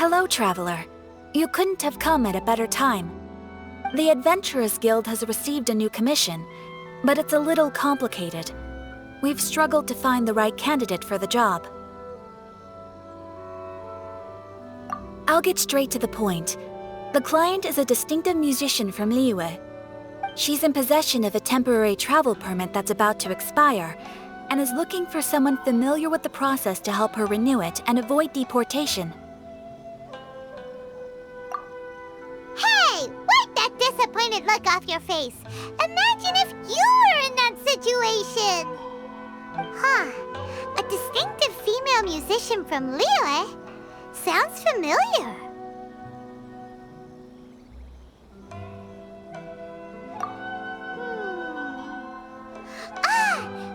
Hello, traveler. You couldn't have come at a better time. The Adventurers Guild has received a new commission, but it's a little complicated. We've struggled to find the right candidate for the job. I'll get straight to the point. The client is a distinctive musician from Liyue. She's in possession of a temporary travel permit that's about to expire, and is looking for someone familiar with the process to help her renew it and avoid deportation. Hey! Wipe that disappointed look off your face! Imagine if you were in that situation! Huh. A distinctive female musician from Liyue? Sounds familiar.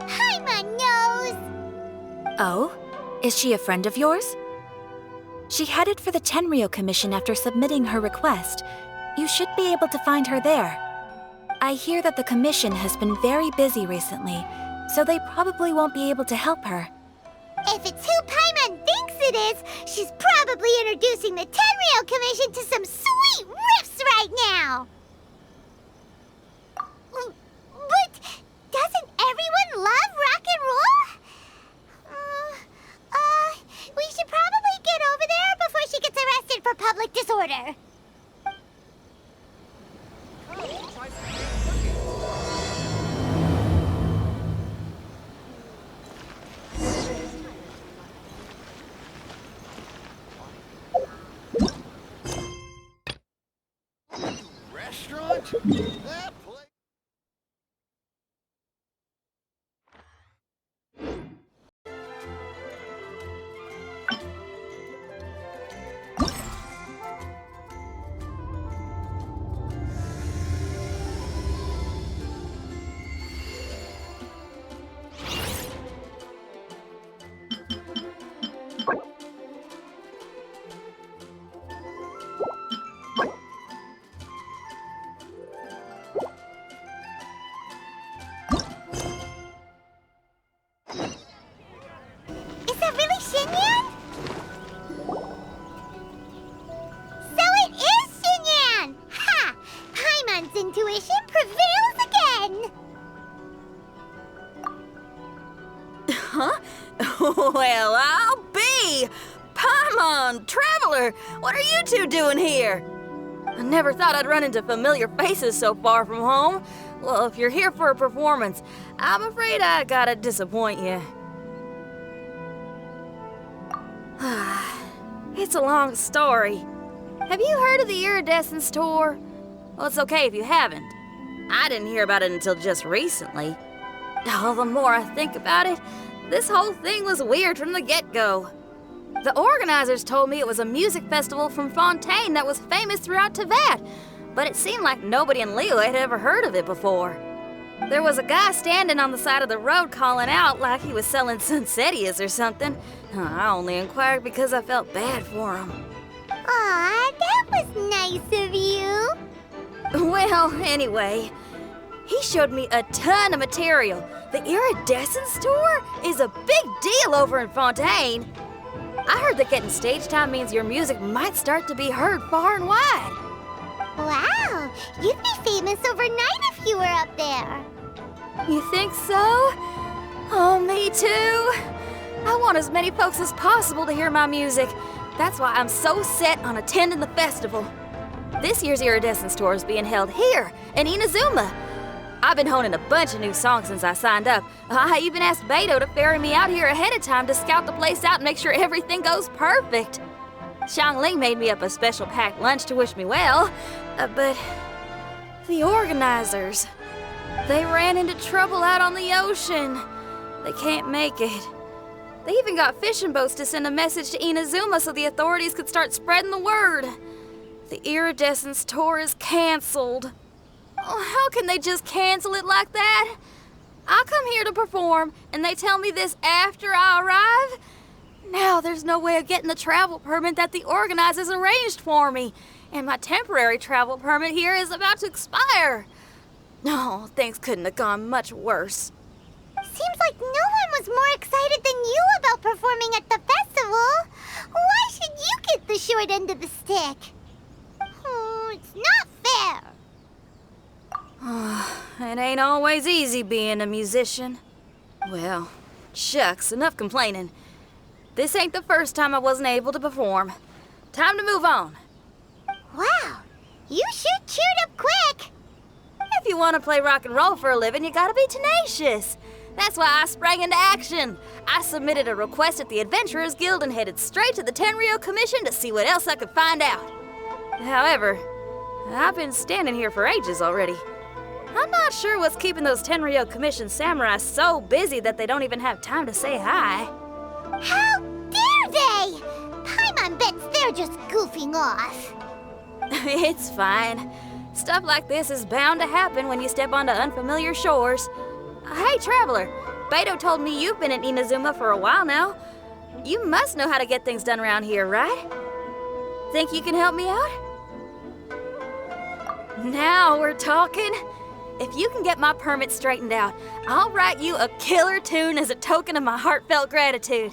Hi, my nose! Oh? Is she a friend of yours? She headed for the Tenryou Commission after submitting her request. You should be able to find her there. I hear that the commission has been very busy recently, so they probably won't be able to help her. If it's who Paimon thinks it is, she's probably introducing the Tenryou Commission to some sweet riffs right now! But doesn't everyone love rock and roll? We should probably get over there before she gets arrested for public disorder. Restaurant? That place. Is that really Xinyan? So it is Xinyan! Ha! Paimon's intuition prevails again! Huh? Well, I'll be! Paimon, Traveler, what are you two doing here? I never thought I'd run into familiar faces so far from home. Well, if you're here for a performance, I'm afraid I gotta disappoint you. It's a long story. Have you heard of the Iridescence Tour? Well, it's okay if you haven't. I didn't hear about it until just recently. Oh, the more I think about it, this whole thing was weird from the get-go. The organizers told me it was a music festival from Fontaine that was famous throughout Teyvat, but it seemed like nobody in Liyue had ever heard of it before. There was a guy standing on the side of the road calling out like he was selling Sunsetias or something. I only inquired because I felt bad for him. Aw, that was nice of you. Well, anyway, he showed me a ton of material. The Iridescence Tour is a big deal over in Fontaine. I heard that getting stage time means your music might start to be heard far and wide. Wow, you'd be famous overnight if you were up there. You think so? Oh, me too. I want as many folks as possible to hear my music. That's why I'm so set on attending the festival. This year's Iridescence Tour is being held here in Inazuma. I've been honing a bunch of new songs since I signed up. I even asked Beto to ferry me out here ahead of time to scout the place out and make sure everything goes perfect. Xiangling made me up a special packed lunch to wish me well, but the organizers, they ran into trouble out on the ocean. They can't make it. They even got fishing boats to send a message to Inazuma so the authorities could start spreading the word. The Iridescence Tour is canceled. Oh, how can they just cancel it like that? I come here to perform, and they tell me this after I arrive? Now there's no way of getting the travel permit that the organizers arranged for me, and my temporary travel permit here is about to expire. No, things couldn't have gone much worse. Seems like no one was more excited than you about performing at the festival. Why should you get the short short end of the stick. Oh, it's not fair. It ain't always easy being a musician. Well, shucks, enough complaining. This ain't the first time I wasn't able to perform. Time to move on. Wow, you sure cheered up quick. If you want to play rock and roll for a living, you gotta be tenacious. That's why I sprang into action. I submitted a request at the Adventurers Guild and headed straight to the Tenryou Commission to see what else I could find out. However, I've been standing here for ages already. I'm not sure what's keeping those Tenryou Commission samurai so busy that they don't even have time to say hi. How dare they? Paimon bets they're just goofing off. It's fine. Stuff like this is bound to happen when you step onto unfamiliar shores. Hey, Traveler, Beto told me you've been in Inazuma for a while now. You must know how to get things done around here, right? Think you can help me out? Now we're talking. If you can get my permit straightened out, I'll write you a killer tune as a token of my heartfelt gratitude.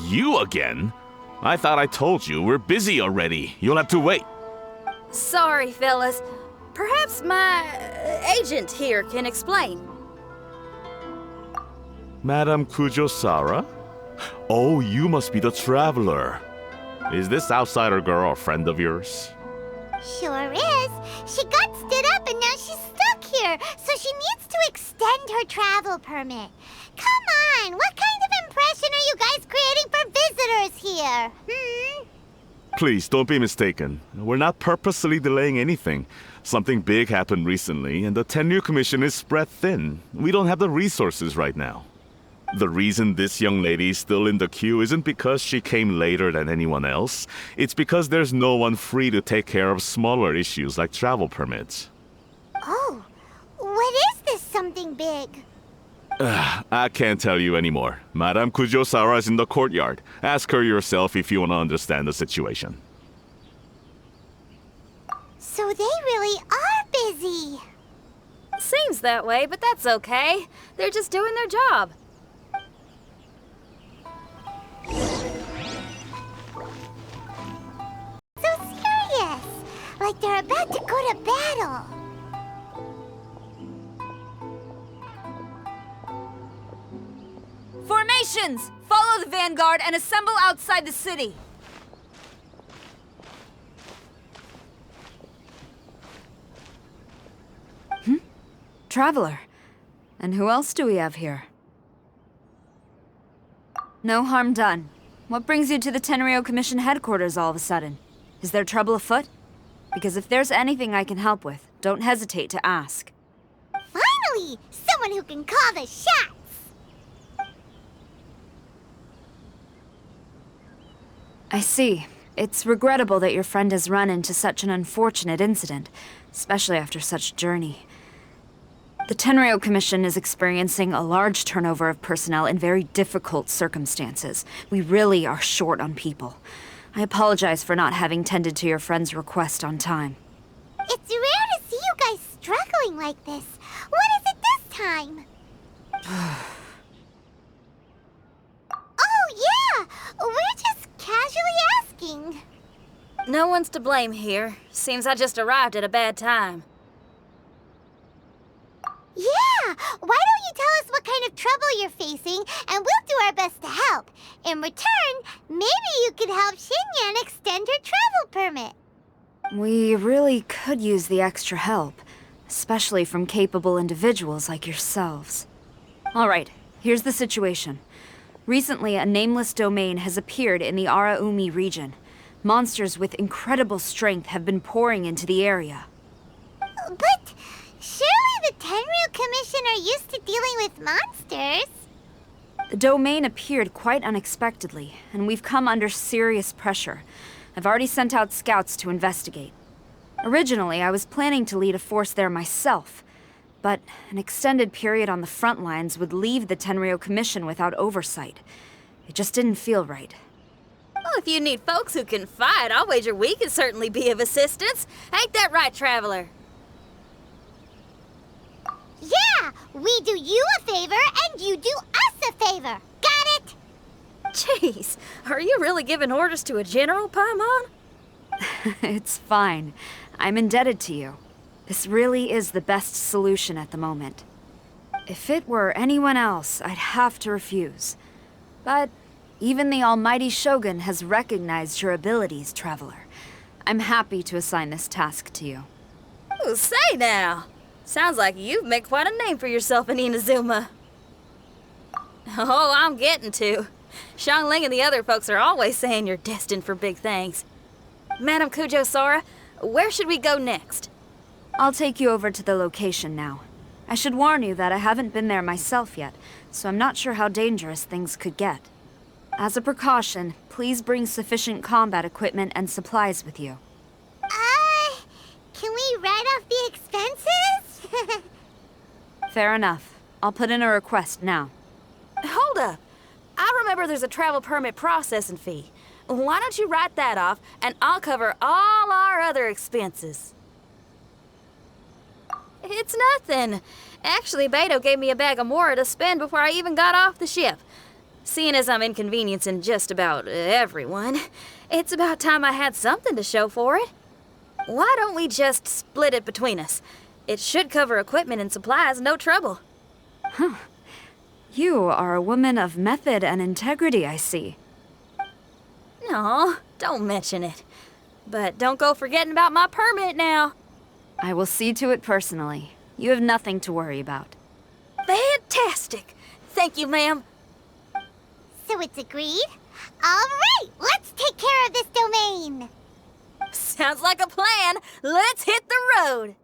You again? I thought I told you we're busy already. You'll have to wait. Sorry, fellas. Perhaps my agent here can explain. Madam Kujou Sara? Oh, you must be the traveler. Is this outsider girl a friend of yours? Sure is. She got stood up and now she's stuck here, so she needs to extend her travel permit. Come on, what kind of impression are you guys creating for visitors here? Please, don't be mistaken. We're not purposely delaying anything. Something big happened recently, and the Tenryou Commission is spread thin. We don't have the resources right now. The reason this young lady is still in the queue isn't because she came later than anyone else. It's because there's no one free to take care of smaller issues like travel permits. Oh, what is this something big? I can't tell you anymore. Madame Kujou Sara is in the courtyard. Ask her yourself if you want to understand the situation. So they really are busy. Seems that way, but that's okay. They're just doing their job. So serious, like they're about to go to battle. Formations! Follow the vanguard and assemble outside the city. Traveler. And who else do we have here? No harm done. What brings you to the Tenryou Commission Headquarters all of a sudden? Is there trouble afoot? Because if there's anything I can help with, don't hesitate to ask. Finally, someone who can call the shots. I see. It's regrettable that your friend has run into such an unfortunate incident, especially after such a journey. The Tenryou Commission is experiencing a large turnover of personnel in very difficult circumstances. We really are short on people. I apologize for not having tended to your friend's request on time. It's rare to see you guys struggling like this. What is it this time? Oh, yeah! We're just casually asking. No one's to blame here. Seems I just arrived at a bad time. Yeah! Why don't you tell us what kind of trouble you're facing, and we'll do our best to help. In return, maybe you could help Xinyan extend her travel permit. We really could use the extra help, especially from capable individuals like yourselves. All right, here's the situation. Recently, a nameless domain has appeared in the Araumi region. Monsters with incredible strength have been pouring into the area. But surely the Tenryou Commission are used to dealing with monsters. The domain appeared quite unexpectedly, and we've come under serious pressure. I've already sent out scouts to investigate. Originally, I was planning to lead a force there myself, but an extended period on the front lines would leave the Tenryou Commission without oversight. It just didn't feel right. Well, if you need folks who can fight, I'll wager we can certainly be of assistance. Ain't that right, Traveler? Yeah, we do you a favor and you do us a favor. Got it? Jeez, are you really giving orders to a general, Paimon? It's fine. I'm indebted to you. This really is the best solution at the moment. If it were anyone else, I'd have to refuse. But even the almighty Shogun has recognized your abilities, Traveler. I'm happy to assign this task to you. Ooh, say now. Sounds like you've made quite a name for yourself in Inazuma. Oh, I'm getting to. Xiangling and the other folks are always saying you're destined for big things. Madam Kujou, Sara, where should we go next? I'll take you over to the location now. I should warn you that I haven't been there myself yet, so I'm not sure how dangerous things could get. As a precaution, please bring sufficient combat equipment and supplies with you. Can we write off the expenses? Fair enough. I'll put in a request now. Hold up. I remember there's a travel permit processing fee. Why don't you write that off, and I'll cover all our other expenses. It's nothing. Actually, Beto gave me a bag of Mora to spend before I even got off the ship. Seeing as I'm inconveniencing just about everyone, it's about time I had something to show for it. Why don't we just split it between us? It should cover equipment and supplies, no trouble. You are a woman of method and integrity, I see. No, don't mention it. But don't go forgetting about my permit now. I will see to it personally. You have nothing to worry about. Fantastic. Thank you, ma'am. So it's agreed? All right, let's take care of this domain. Sounds like a plan. Let's hit the road.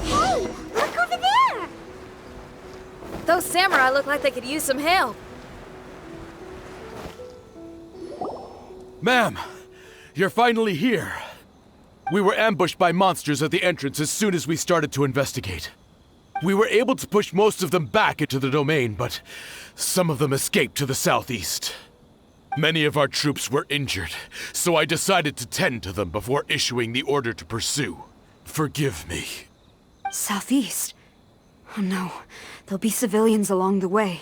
Hey, look over there! Those samurai look like they could use some help. Ma'am, you're finally here. We were ambushed by monsters at the entrance as soon as we started to investigate. We were able to push most of them back into the domain, but some of them escaped to the southeast. Many of our troops were injured, so I decided to tend to them before issuing the order to pursue. Forgive me. Southeast? Oh no, there'll be civilians along the way.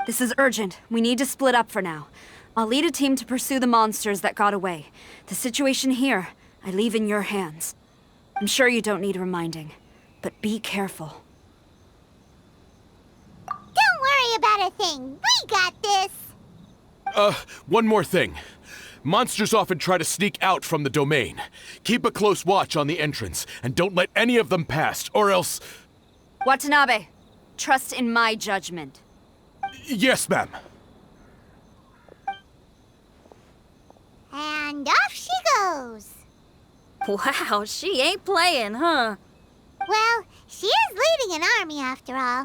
This is urgent. We need to split up for now. I'll lead a team to pursue the monsters that got away. The situation here, I leave in your hands. I'm sure you don't need reminding, but be careful. Don't worry about a thing. We got this. One more thing. Monsters often try to sneak out from the domain. Keep a close watch on the entrance, and don't let any of them pass, or else... Watanabe, trust in my judgment. Yes, ma'am. And off she goes. Wow, she ain't playing, huh? Well, she is leading an army after all.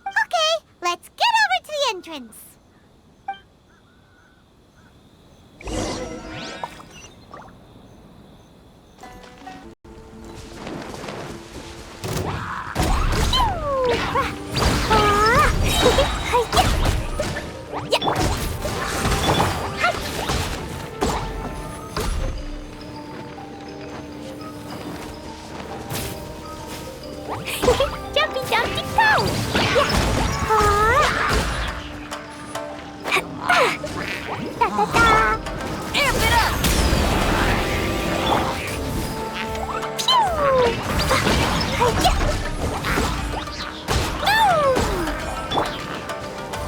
Okay, let's get over to the entrance. Jumpy, jumpy, go! Da-da-da! Amp it up!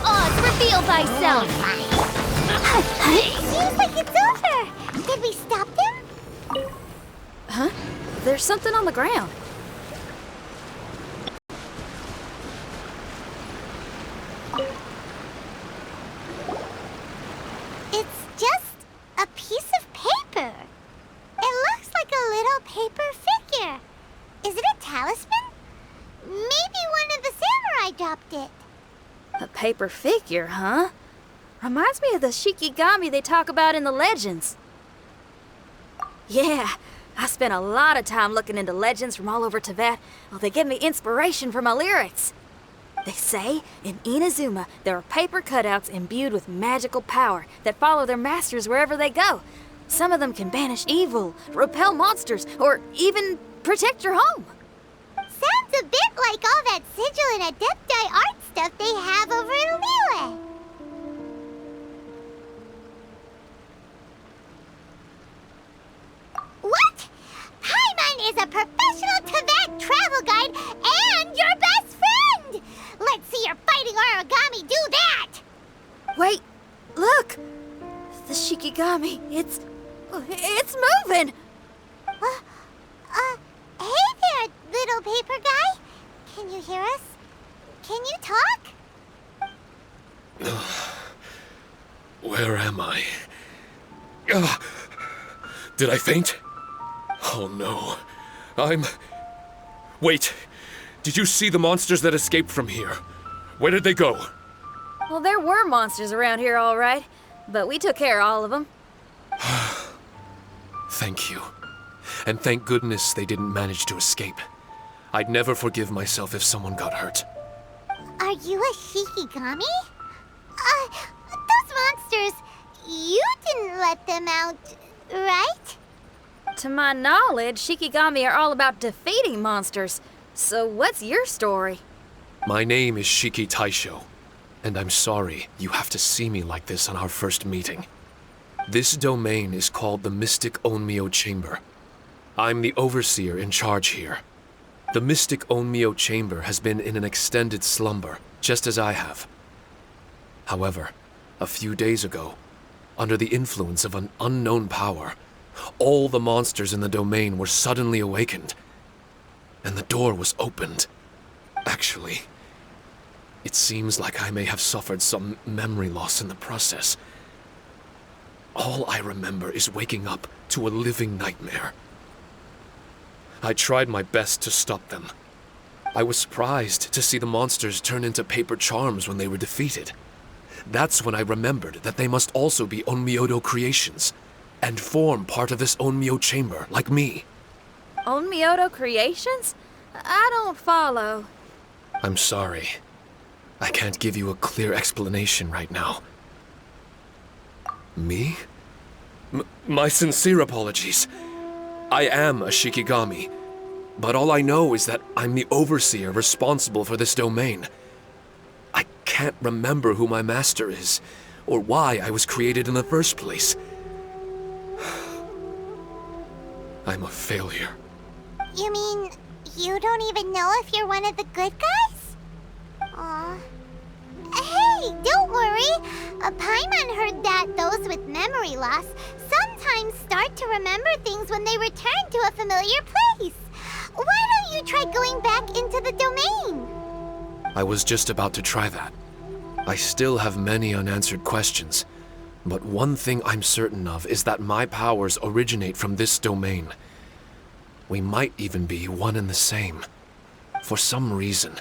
Oh, reveal thyself! Seems like it's over! Did we stop them? Huh? There's something on the ground. It's just a piece of paper. It looks like a little paper figure. Is it a talisman? Maybe one of the samurai dropped it. A paper figure, huh? Reminds me of the Shikigami they talk about in the legends. Yeah, I spent a lot of time looking into legends from all over Tibet. Well, they give me inspiration for my lyrics. They say in Inazuma there are paper cutouts imbued with magical power that follow their masters wherever they go. Some of them can banish evil, repel monsters, or even protect your home. Sounds a bit like all that sigil and adepti art stuff they have over in Liyue. What? Paimon is a professional Tibet travel guide and your best friend! Let's see your fighting origami do that! Wait, look! The Shikigami, it's moving! Hey there, little paper guy. Can you hear us? Can you talk? Where am I? Did I faint? Oh no. Wait. Did you see the monsters that escaped from here? Where did they go? Well, there were monsters around here, all right. But we took care of all of them. Thank you. And thank goodness they didn't manage to escape. I'd never forgive myself if someone got hurt. Are you a Shikigami? Those monsters, you didn't let them out, right? To my knowledge, Shikigami are all about defeating monsters. So what's your story? My name is Shiki Taisho, and I'm sorry you have to see me like this on our first meeting. This domain is called the Mystic Onmyou Chamber. I'm the overseer in charge here. The Mystic Onmyou Chamber has been in an extended slumber, just as I have. However, a few days ago, under the influence of an unknown power, all the monsters in the domain were suddenly awakened, and the door was opened. Actually, it seems like I may have suffered some memory loss in the process. All I remember is waking up to a living nightmare. I tried my best to stop them. I was surprised to see the monsters turn into paper charms when they were defeated. That's when I remembered that they must also be Onmyodo creations, and form part of this Onmyou chamber, like me. Onmyodo creations? I don't follow. I'm sorry. I can't give you a clear explanation right now. Me? My sincere apologies. I am a Shikigami, but all I know is that I'm the overseer responsible for this domain. I can't remember who my master is, or why I was created in the first place. I'm a failure. You mean you don't even know if you're one of the good guys? Aw. Hey, don't worry. Paimon heard that those with memory loss sometimes start to remember things when they return to a familiar place. Why don't you try going back into the domain? I was just about to try that. I still have many unanswered questions, but one thing I'm certain of is that my powers originate from this domain. We might even be one and the same. For some reason,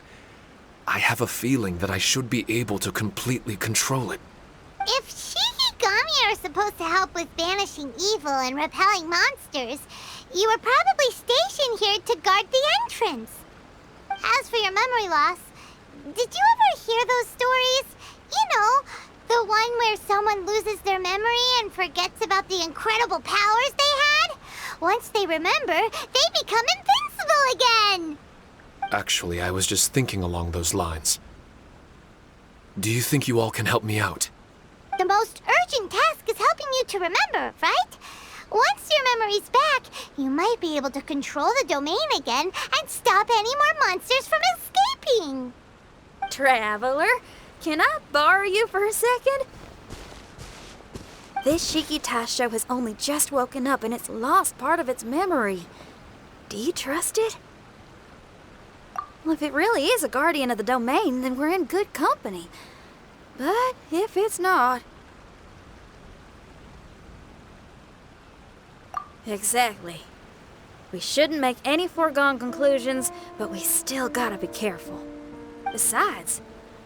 I have a feeling that I should be able to completely control it. If Shikigami are supposed to help with banishing evil and repelling monsters, you were probably stationed here to guard the entrance. As for your memory loss, did you ever hear those stories? You know, the one where someone loses their memory and forgets about the incredible powers they had? Once they remember, they become invincible again! Actually, I was just thinking along those lines. Do you think you all can help me out? The most urgent task is helping you to remember, right? Once your memory's back, you might be able to control the domain again and stop any more monsters from escaping. Traveler, can I borrow you for a second? This Shiki Taisho has only just woken up and it's lost part of its memory. Do you trust it? Well, if it really is a guardian of the domain, then we're in good company. But if it's not... Exactly. We shouldn't make any foregone conclusions, but we still gotta be careful. Besides,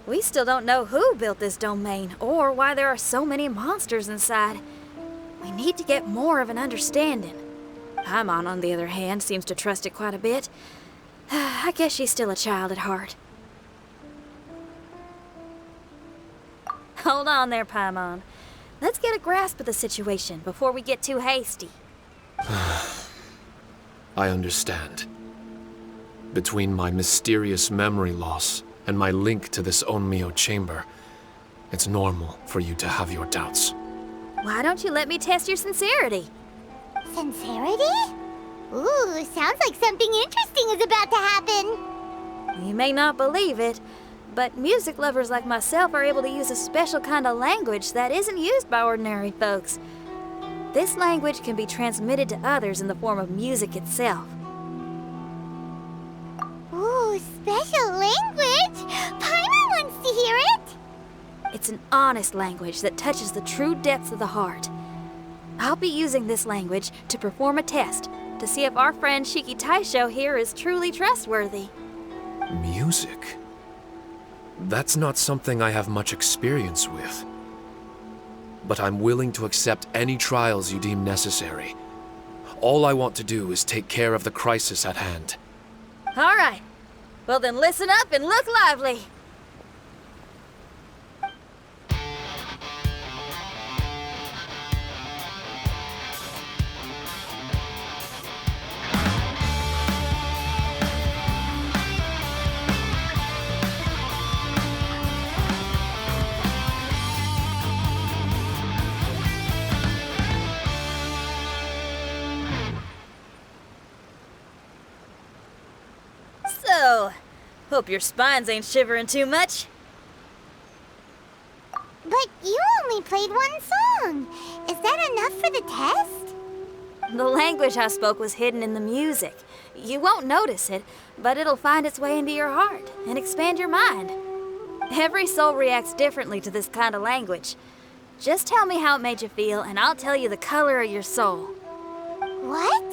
We still don't know who built this domain or why there are so many monsters inside. We need to get more of an understanding. Paimon, on the other hand, seems to trust it quite a bit. I guess she's still a child at heart. Hold on there, Paimon. Let's get a grasp of the situation before we get too hasty. I understand. Between my mysterious memory loss and my link to this Onmyou chamber, it's normal for you to have your doubts. Why don't you let me test your sincerity? Sincerity? Ooh, sounds like something interesting is about to happen. You may not believe it, but music lovers like myself are able to use a special kind of language that isn't used by ordinary folks. This language can be transmitted to others in the form of music itself. Ooh, special language? Paimon wants to hear it! It's an honest language that touches the true depths of the heart. I'll be using this language to perform a test to see if our friend Shiki Taisho here is truly trustworthy. Music? That's not something I have much experience with. But I'm willing to accept any trials you deem necessary. All I want to do is take care of the crisis at hand. All right. Well then listen up and look lively. So, hope your spines ain't shivering too much. But you only played one song. Is that enough for the test? The language I spoke was hidden in the music. You won't notice it, but it'll find its way into your heart and expand your mind. Every soul reacts differently to this kind of language. Just tell me how it made you feel, and I'll tell you the color of your soul. What?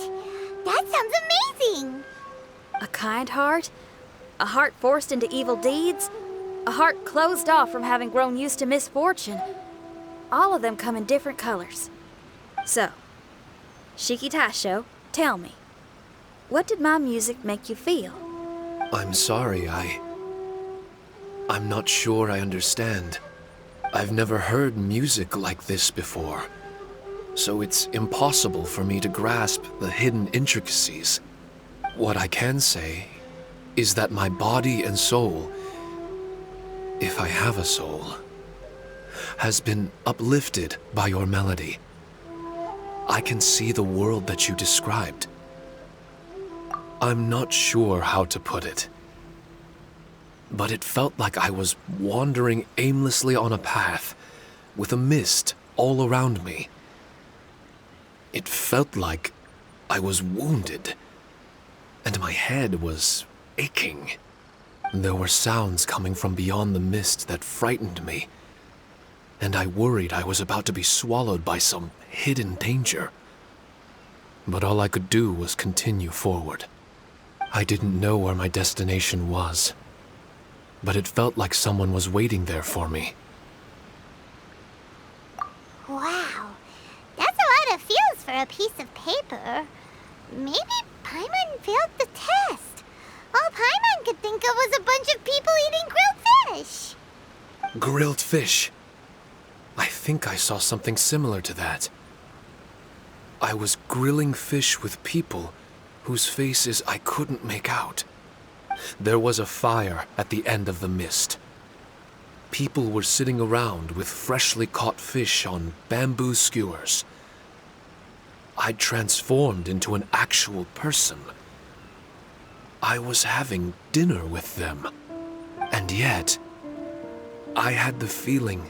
That sounds amazing! A kind heart? A heart forced into evil deeds? A heart closed off from having grown used to misfortune? All of them come in different colors. So, Shiki Taisho, tell me, what did my music make you feel? I'm sorry, I'm not sure I understand. I've never heard music like this before, so it's impossible for me to grasp the hidden intricacies. What I can say is that my body and soul, if I have a soul, has been uplifted by your melody. I can see the world that you described. I'm not sure how to put it, but it felt like I was wandering aimlessly on a path with a mist all around me. It felt like I was wounded, and my head was aching. There were sounds coming from beyond the mist that frightened me, and I worried I was about to be swallowed by some hidden danger. But all I could do was continue forward. I didn't know where my destination was, but it felt like someone was waiting there for me. Wow, that's a lot of feels for a piece of paper. Maybe Paimon failed the test. All Paimon could think of was a bunch of people eating grilled fish. Grilled fish. I think I saw something similar to that. I was grilling fish with people whose faces I couldn't make out. There was a fire at the end of the mist. People were sitting around with freshly caught fish on bamboo skewers. I'd transformed into an actual person. I was having dinner with them. And yet, I had the feeling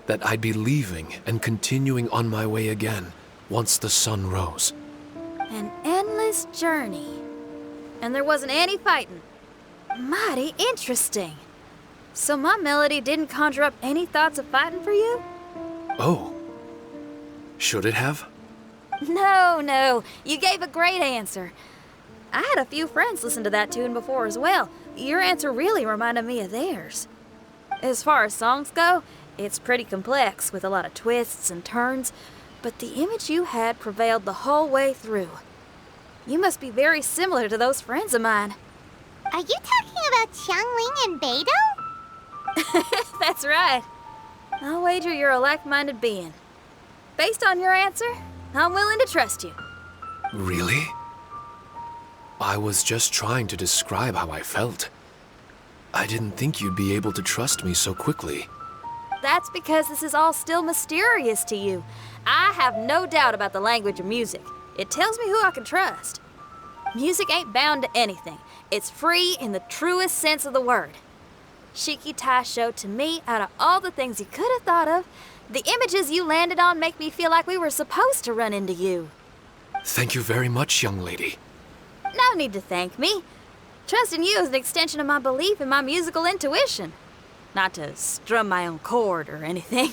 that I'd be leaving and continuing on my way again once the sun rose. An endless journey. And there wasn't any fighting. Mighty interesting. So my melody didn't conjure up any thoughts of fighting for you? Oh. Should it have? No. You gave a great answer. I had a few friends listen to that tune before as well. Your answer really reminded me of theirs. As far as songs go, it's pretty complex with a lot of twists and turns, but the image you had prevailed the whole way through. You must be very similar to those friends of mine. Are you talking about Xiangling and Beidou? That's right. I'll wager you're a like-minded being. Based on your answer, I'm willing to trust you. Really? I was just trying to describe how I felt. I didn't think you'd be able to trust me so quickly. That's because this is all still mysterious to you. I have no doubt about the language of music. It tells me who I can trust. Music ain't bound to anything. It's free in the truest sense of the word. Shiki Taisho, to me, out of all the things you could have thought of, the images you landed on make me feel like we were supposed to run into you. Thank you very much, young lady. No need to thank me. Trusting you is an extension of my belief in my musical intuition. Not to strum my own chord or anything.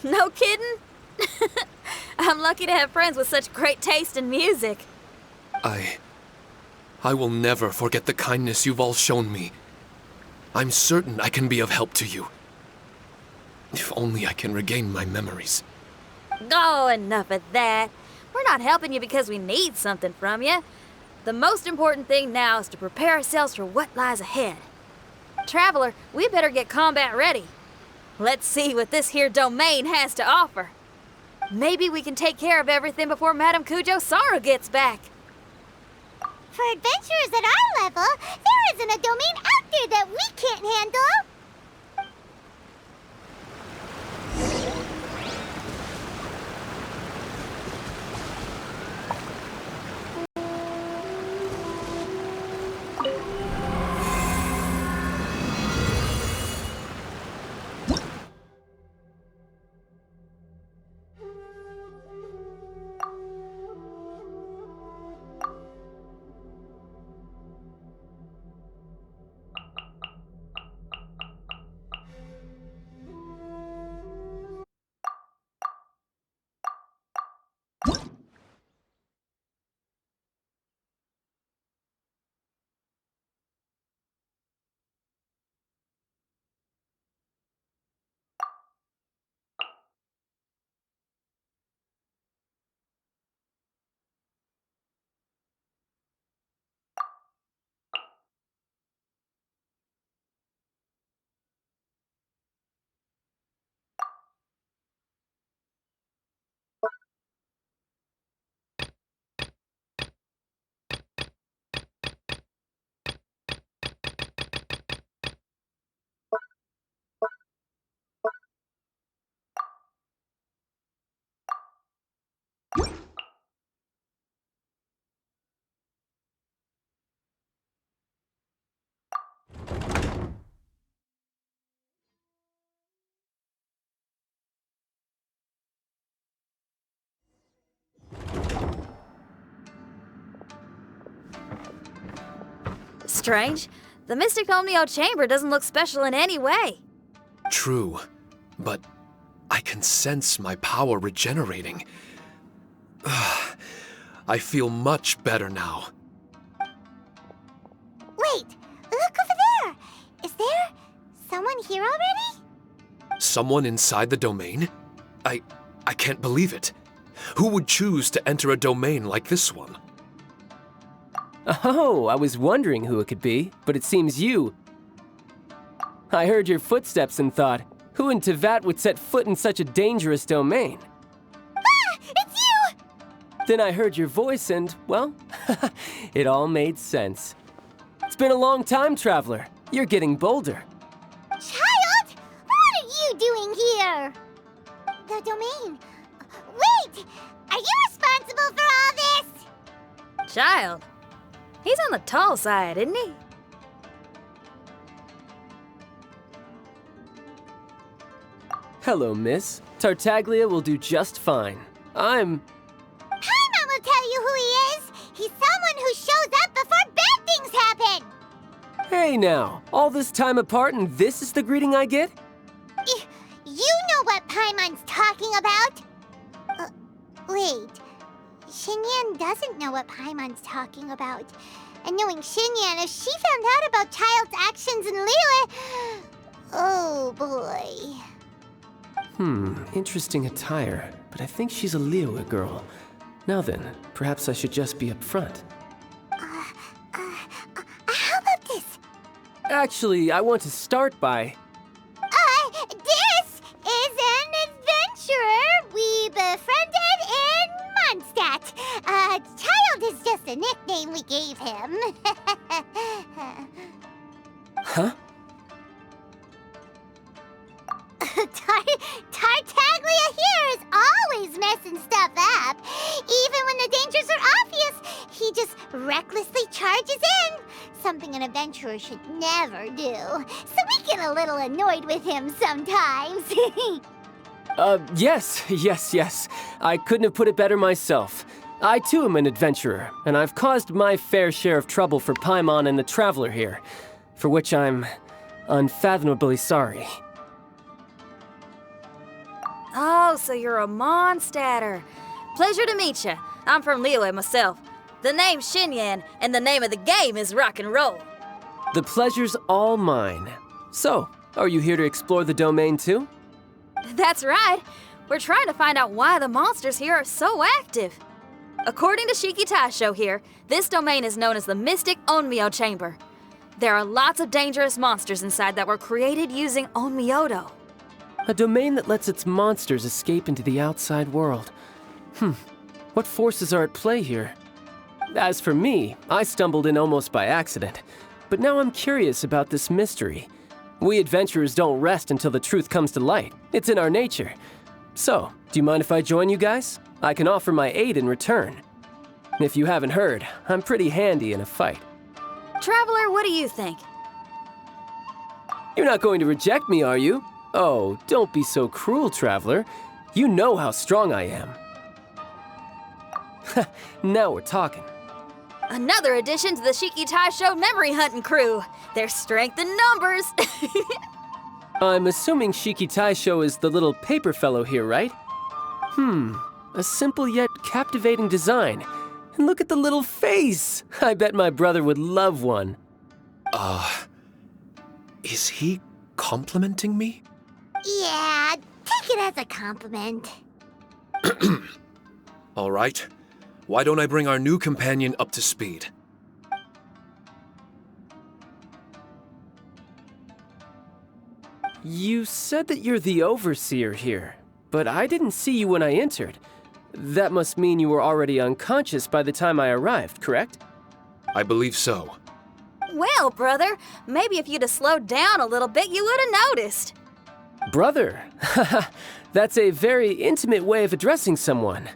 No kidding? I'm lucky to have friends with such great taste in music. I will never forget the kindness you've all shown me. I'm certain I can be of help to you. If only I can regain my memories. Oh, enough of that. We're not helping you because we need something from you. The most important thing now is to prepare ourselves for what lies ahead. Traveler, we better get combat ready. Let's see what this here domain has to offer. Maybe we can take care of everything before Madame Kujou Sara gets back. For adventurers at our level, there isn't a domain out there that we can't handle. Strange. The Mystic Onmyou chamber doesn't look special in any way. True, but I can sense my power regenerating. I feel much better now. Wait, look over there. Is there someone here already? Someone inside the domain? I can't believe it. Who would choose to enter a domain like this one? Oh, I was wondering who it could be, but it seems you. I heard your footsteps and thought, who in Teyvat would set foot in such a dangerous domain? Ah, it's you! Then I heard your voice and, well, it all made sense. It's been a long time, Traveler. You're getting bolder. Child, what are you doing here? The domain. Wait, are you responsible for all this? Child. He's on the tall side, isn't he? Hello, miss. Tartaglia will do just fine. Paimon will tell you who he is. He's someone who shows up before bad things happen. Hey now, all this time apart and this is the greeting I get? You know what Paimon's talking about? Wait. Xinyan doesn't know what Paimon's talking about. And knowing Xinyan, if she found out about Child's actions in Liyue... Oh, boy. Interesting attire, but I think she's a Liyue girl. Now then, perhaps I should just be upfront. How about this? Actually, I want to start by... This is an adventurer we befriended in Mondstadt. Child is just a nickname we gave him. Huh? Tartaglia here is always messing stuff up. Even when the dangers are obvious, he just recklessly charges in. Something an adventurer should never do. So we get a little annoyed with him sometimes. Yes. I couldn't have put it better myself. I too am an adventurer, and I've caused my fair share of trouble for Paimon and the Traveler here, for which I'm unfathomably sorry. Oh, so you're a Mondstadter. Pleasure to meet you. I'm from Liyue myself. The name's Xinyan, and the name of the game is rock and roll. The pleasure's all mine. So, are you here to explore the domain too? That's right. We're trying to find out why the monsters here are so active. According to Shiki Taisho here, this domain is known as the Mystic Onmyou Chamber. There are lots of dangerous monsters inside that were created using Onmyodo. A domain that lets its monsters escape into the outside world. What forces are at play here? As for me, I stumbled in almost by accident. But now I'm curious about this mystery. We adventurers don't rest until the truth comes to light. It's in our nature. So, do you mind if I join you guys? I can offer my aid in return. If you haven't heard, I'm pretty handy in a fight. Traveler, what do you think? You're not going to reject me, are you? Oh, don't be so cruel, Traveler. You know how strong I am. Now we're talking. Another addition to the Shiki Taisho memory hunting crew. There's strength in numbers. I'm assuming Shiki Taisho is the little paper fellow here, right? A simple yet captivating design. And look at the little face! I bet my brother would love one. Is he complimenting me? Yeah, take it as a compliment. All right. Why don't I bring our new companion up to speed? You said that you're the overseer here, but I didn't see you when I entered. That must mean you were already unconscious by the time I arrived, correct? I believe so. Well, brother, maybe if you'd have slowed down a little bit, you would have noticed. Brother? That's a very intimate way of addressing someone.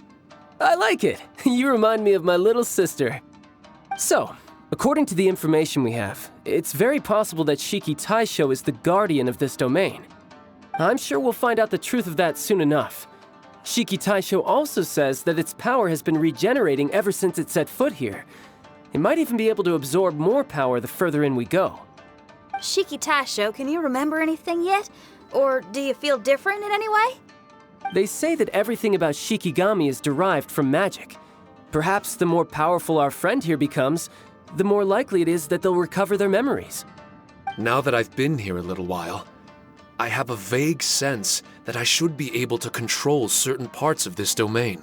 I like it. You remind me of my little sister. So, according to the information we have, it's very possible that Shiki Taisho is the guardian of this domain. I'm sure we'll find out the truth of that soon enough. Shiki Taisho also says that its power has been regenerating ever since it set foot here. It might even be able to absorb more power the further in we go. Shiki Taisho, can you remember anything yet? Or do you feel different in any way? They say that everything about Shikigami is derived from magic. Perhaps the more powerful our friend here becomes, the more likely it is that they'll recover their memories. Now that I've been here a little while, I have a vague sense that I should be able to control certain parts of this domain.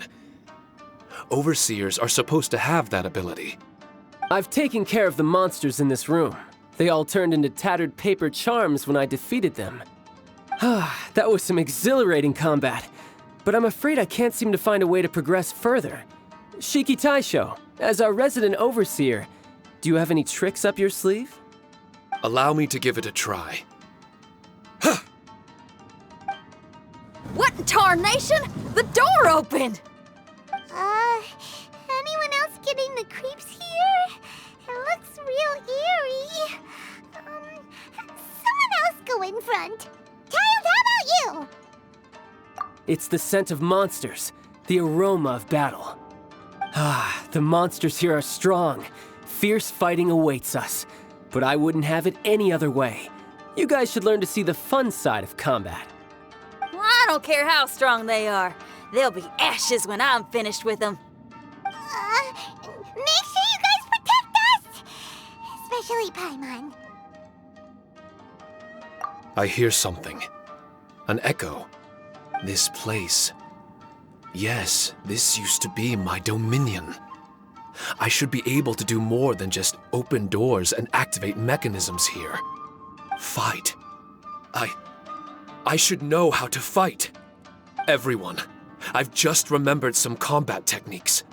Overseers are supposed to have that ability. I've taken care of the monsters in this room. They all turned into tattered paper charms when I defeated them. That was some exhilarating combat, but I'm afraid I can't seem to find a way to progress further. Shiki Taisho, as our resident overseer, do you have any tricks up your sleeve? Allow me to give it a try. What in tarnation? The door opened! Anyone else getting the creeps here? It looks real eerie. Someone else go in front. Child, how about you? It's the scent of monsters, the aroma of battle. The monsters here are strong. Fierce fighting awaits us. But I wouldn't have it any other way. You guys should learn to see the fun side of combat. Well, I don't care how strong they are. They'll be ashes when I'm finished with them. Make sure you guys protect us! especially Paimon. I hear something. An echo. This place. Yes, this used to be my dominion. I should be able to do more than just open doors and activate mechanisms here. Fight. I should know how to fight. Everyone, I've just remembered some combat techniques.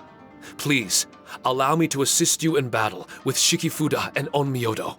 Please, allow me to assist you in battle with Shikifuda and Onmyou.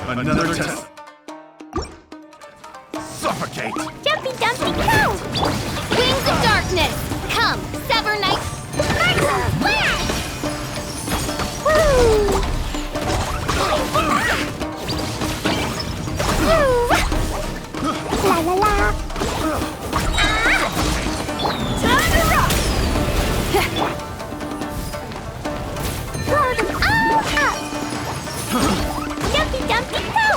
Another test. Suffocate! Jumpy Dumpy Go! Wings of darkness! Come, sever night! Micro Flash! Woo! Woo! La la la! Time to rock! Blow them all up! Jumpy Dumpy Go!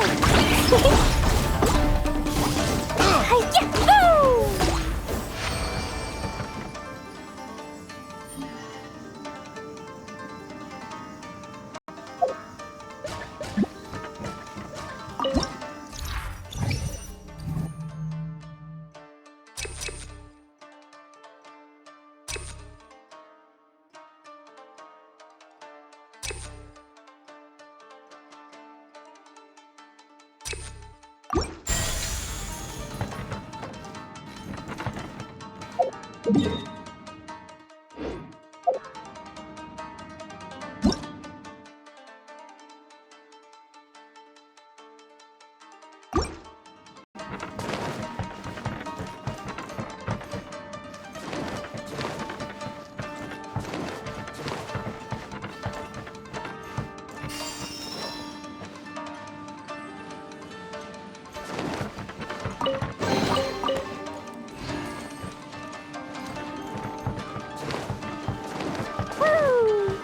Yahoo!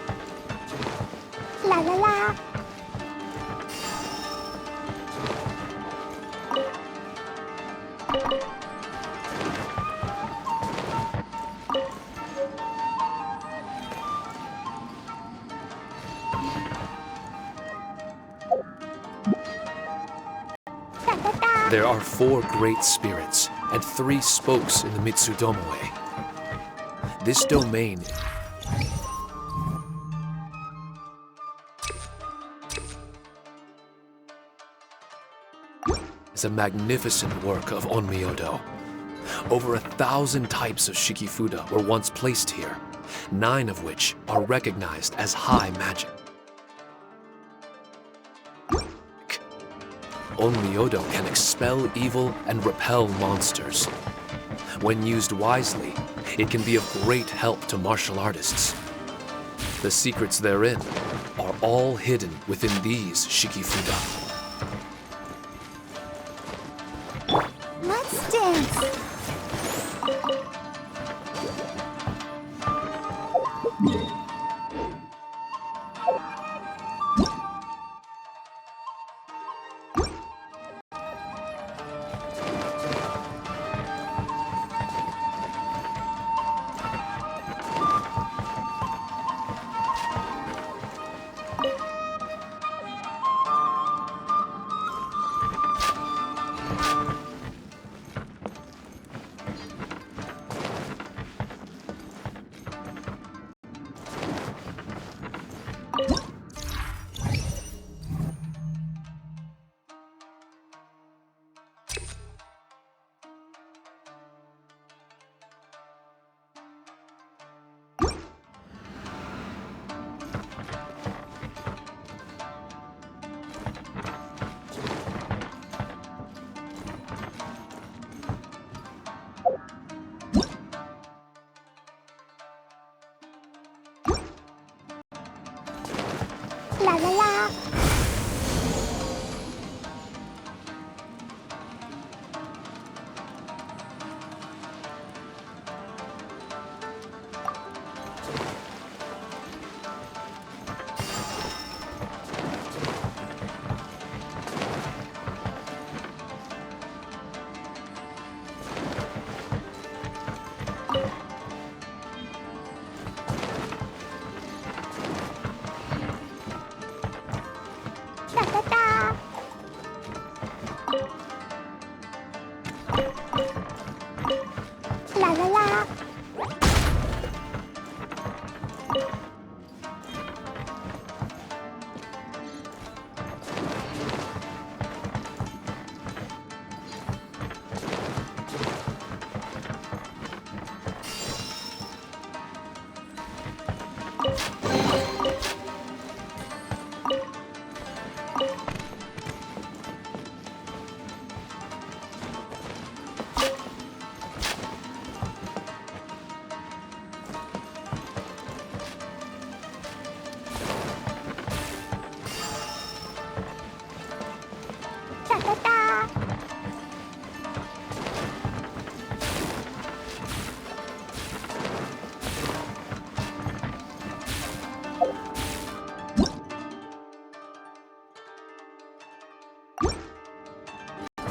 La la la. There are 4 great spirits and 3 spokes in the Mitsudomoe. This domain is a magnificent work of Onmyou. Over 1,000 types of Shikifuda were once placed here, 9 of which are recognized as high magic. Onmyou can expel evil and repel monsters. When used wisely, it can be of great help to martial artists. The secrets therein are all hidden within these Shikifuda. Let's dance. La la la. La la la.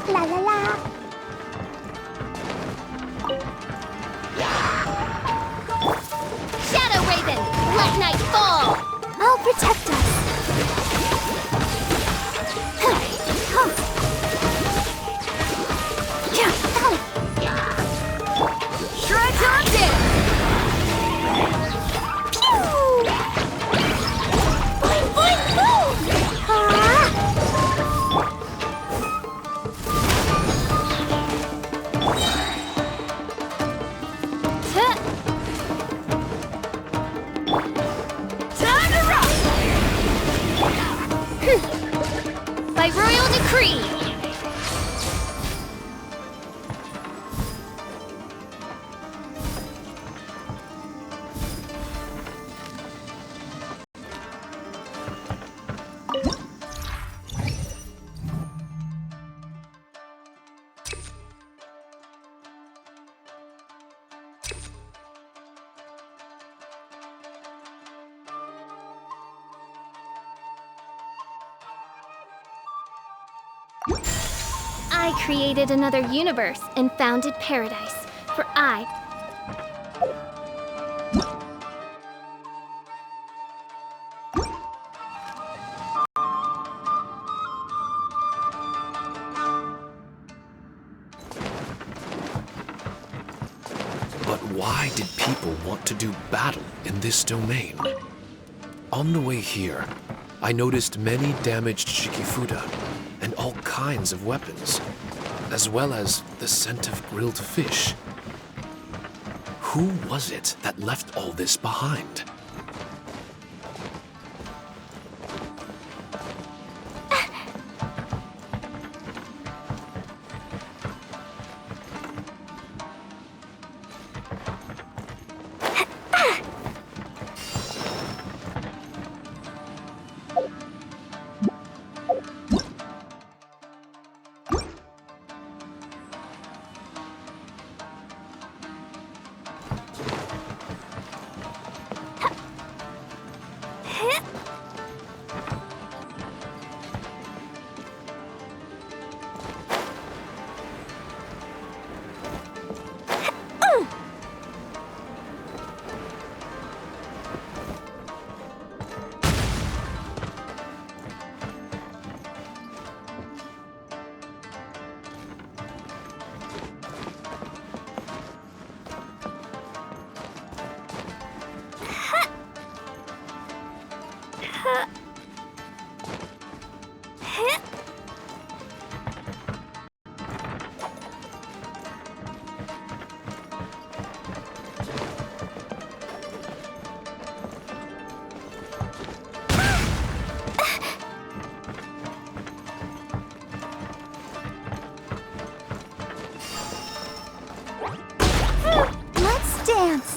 La la la. Shadow Raven, let night fall! I'll protect us. Shred till I'm dead! Boing, boing, boom! Time to rock! By royal decree! I created another universe and founded paradise, for I... But why did people want to do battle in this domain? On the way here, I noticed many damaged Shikifuda and all kinds of weapons, as well as the scent of grilled fish. Who was it that left all this behind? Let's dance.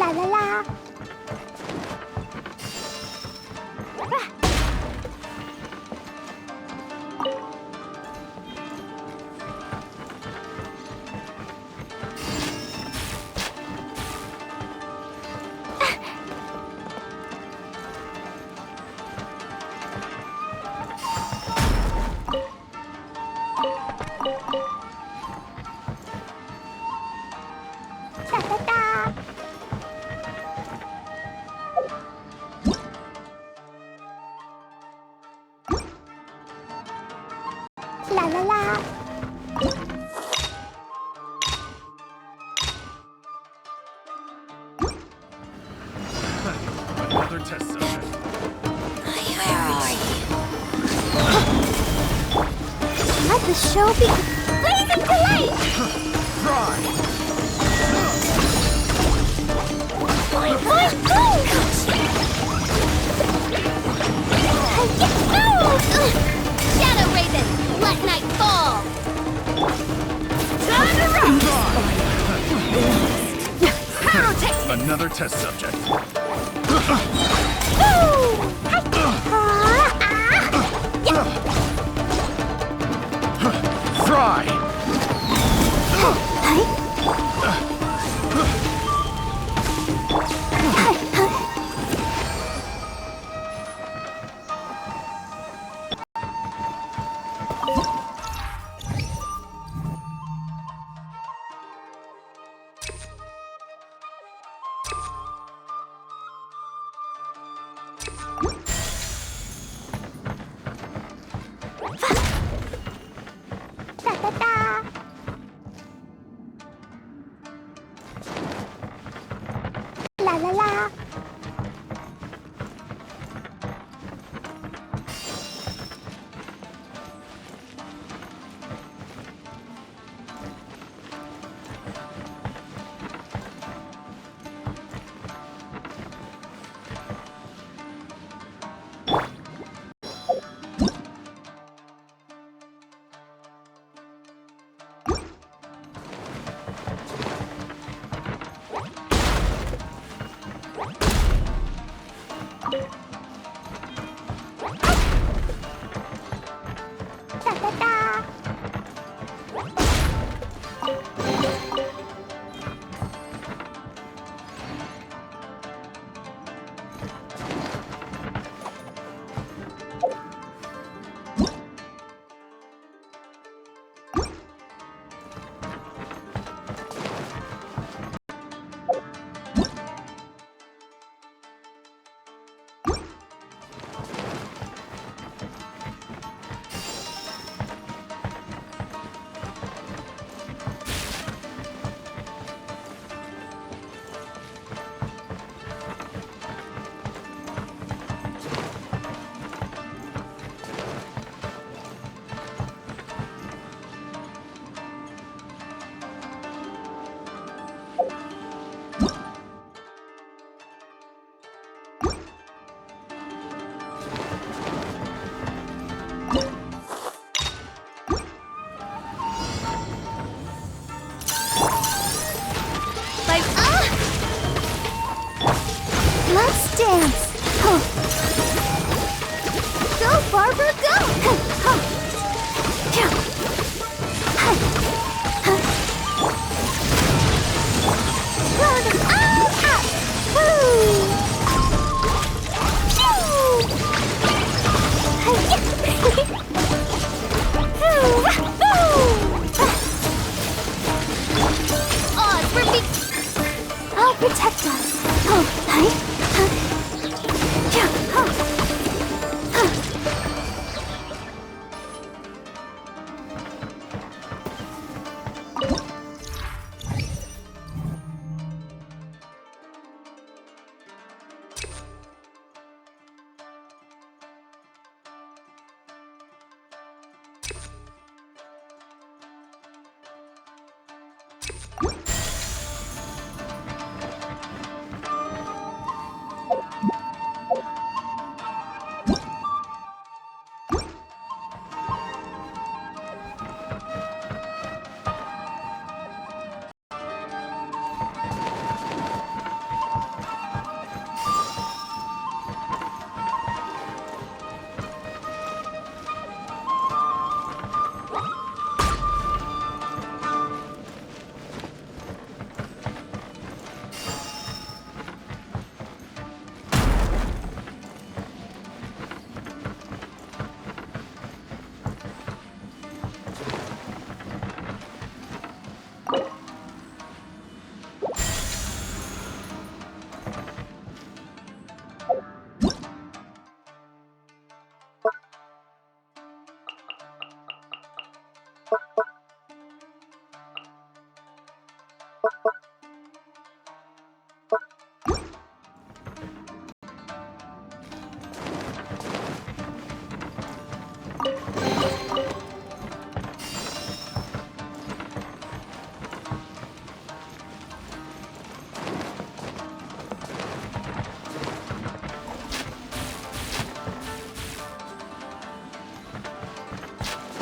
La la la. La la la. Another test subject. Let the show be blazing delight. Try! Boing, boing, boom! Shadow Raven, let night fall! Time to rock! Another test subject. Fry! La la la.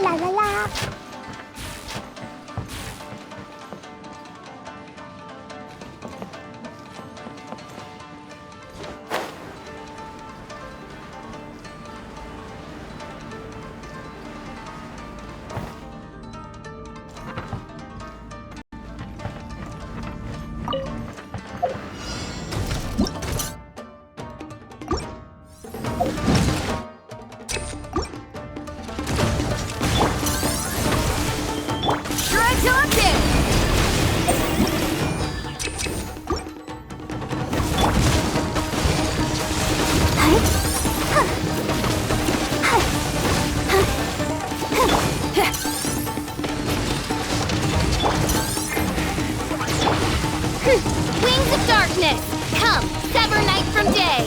La la la. Wings of darkness! Come, sever night from day!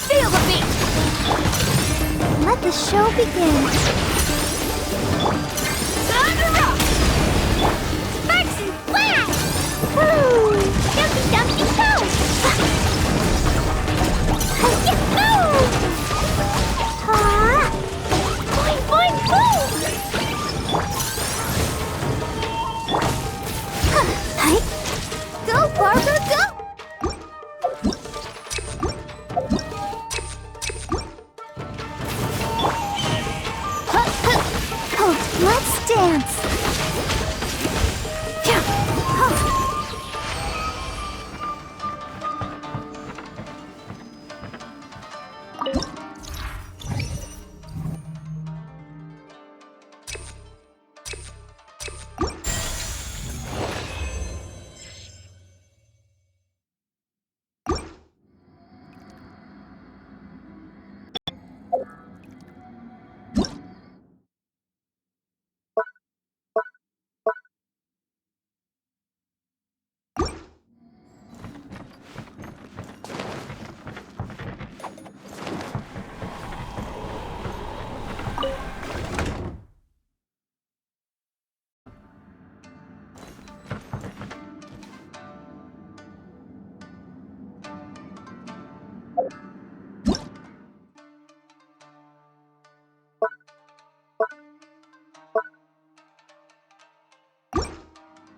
Feel the beat! Let the show begin. Time to rock! Sparks and flash! Woo! Dumpy dumpy go! Yahoo! Ah! Boing boing boom! Hi! Go Barbara go! Oh, let's dance!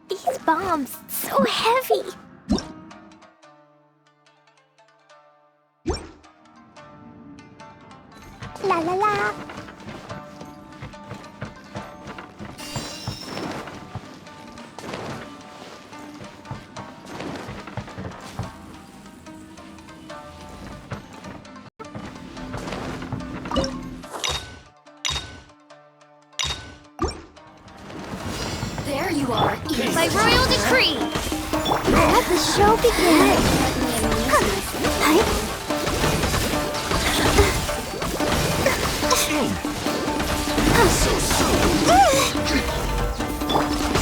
These bombs, so heavy. La la la. There you are, by royal decree! Let the show begin.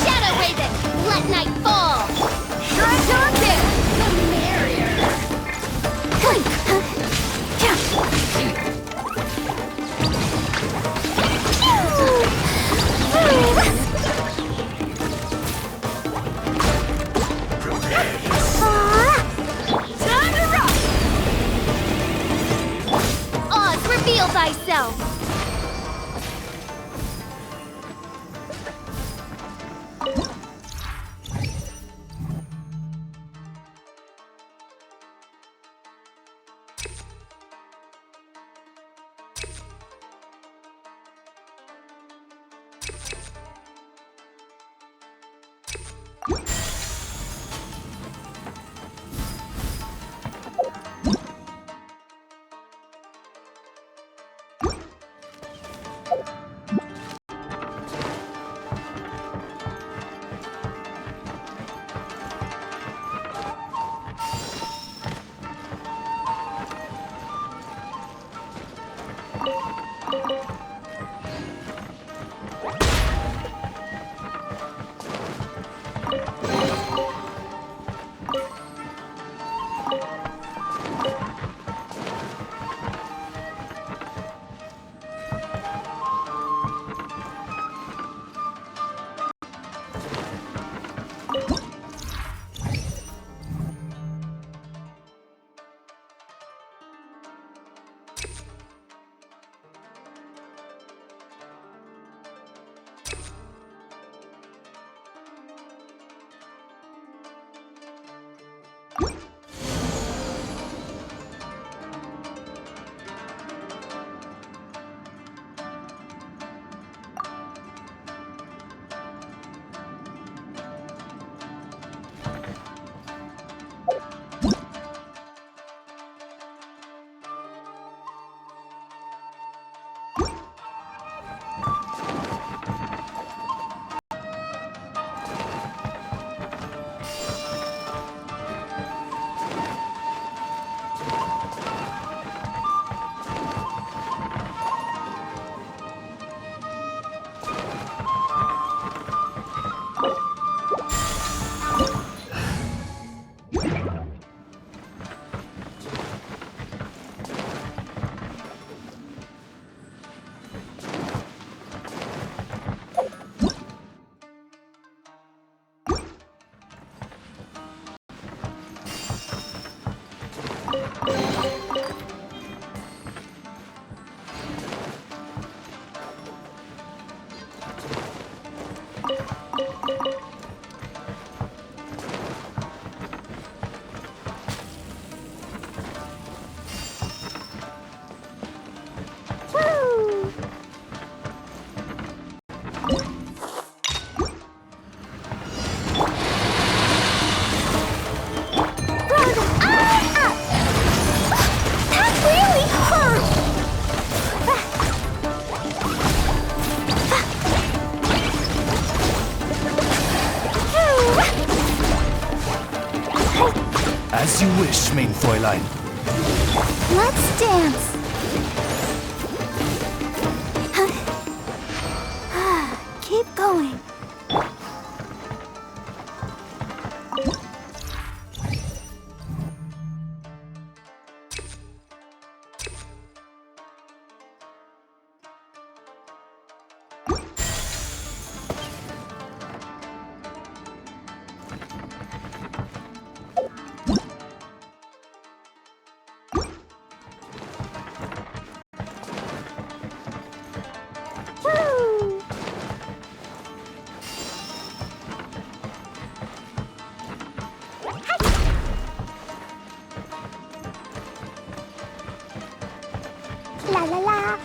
Shadow Raven, let night fall! Shredder! The merrier! Time to rock! Oz, reveal thyself! As you wish, main Fräulein. Let's dance. Keep going. La la la.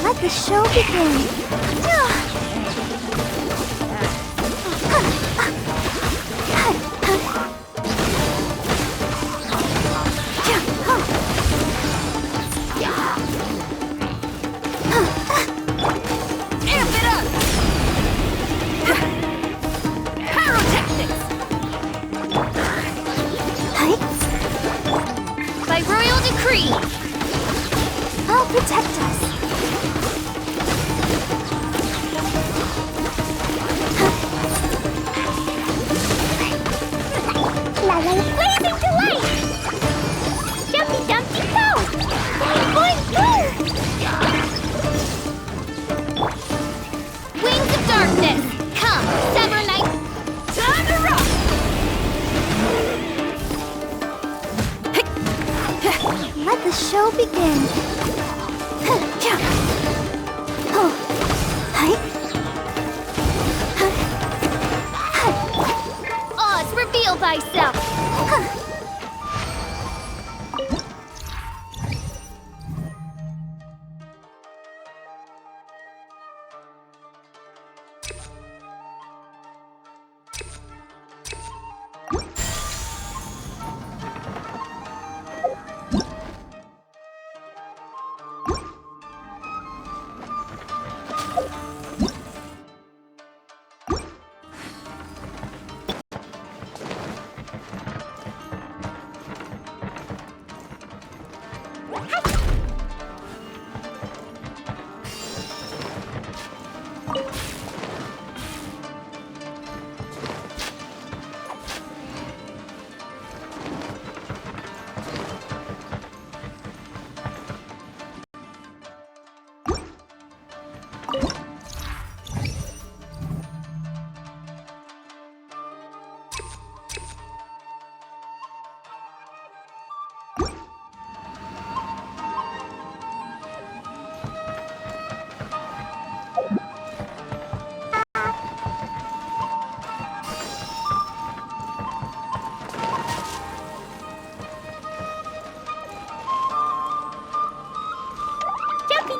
Let the show begin. I'll protect us. La la blazing delight! Jumpy dumpty go! Boing boing boo! Wings of darkness! Come, Summer Night! Time to rock! in. Oz, reveal thyself!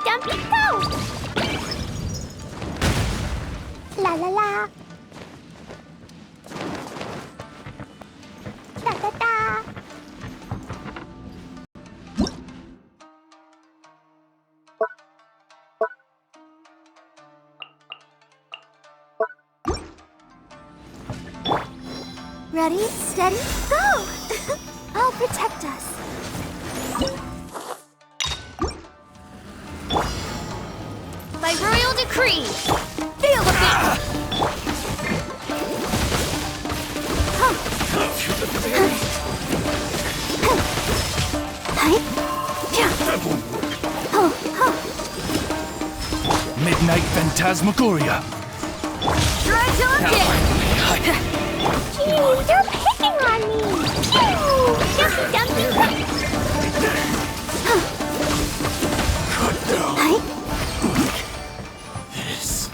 Dumpy, go! La la la. Da da da. Ready, steady, go! I'll protect us. By royal decree, feel the beat! Midnight Phantasmagoria. Try to kick! Gee, you're picking on me! Dumpy, dumpy! Cut down. Yes.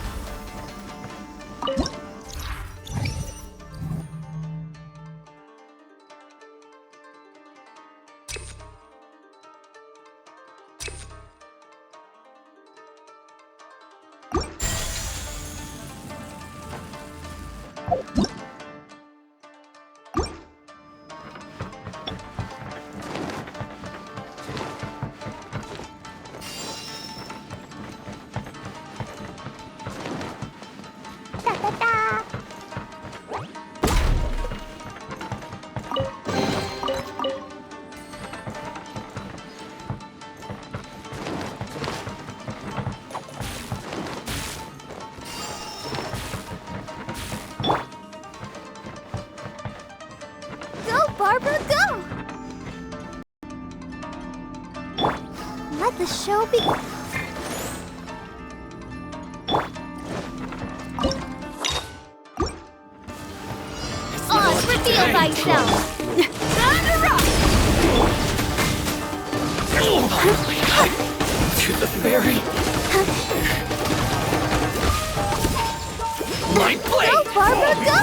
Da da da. Go, Barbara, go! Let the show be. Oz, reveal thyself! To the very my blade. Go, Barbara, go!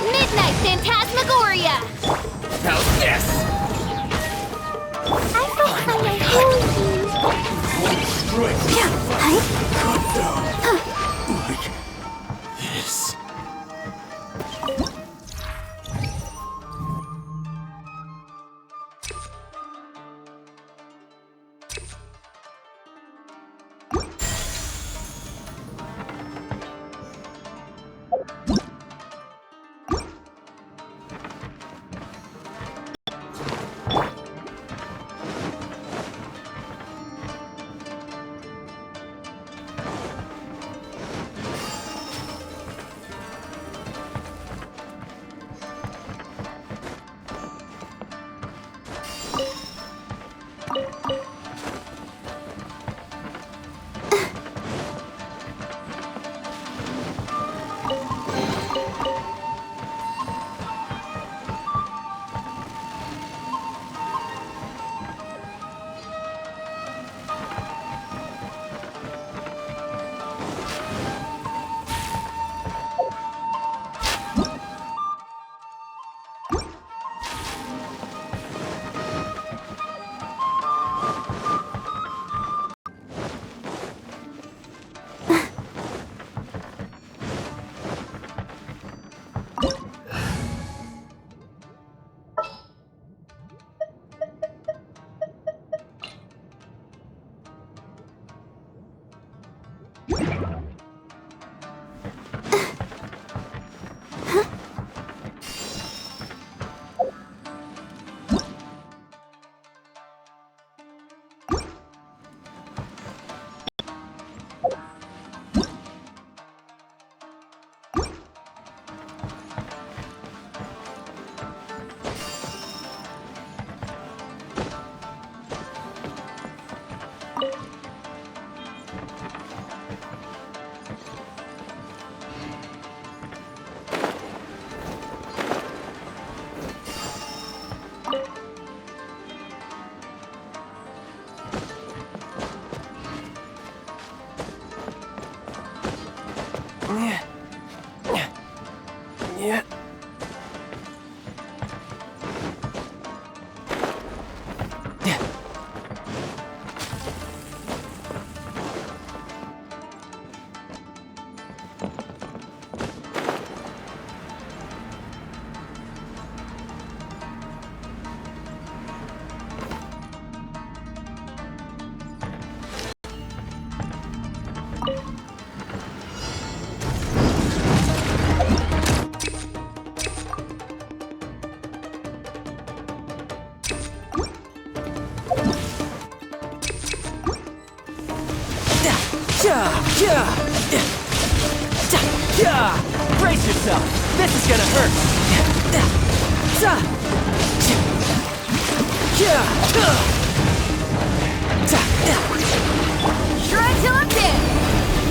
Midnight Phantasmagoria! How's this? I feel kind of Cut down. Like this. Yeah. Brace yourself! This is gonna hurt! Shred till I'm dead!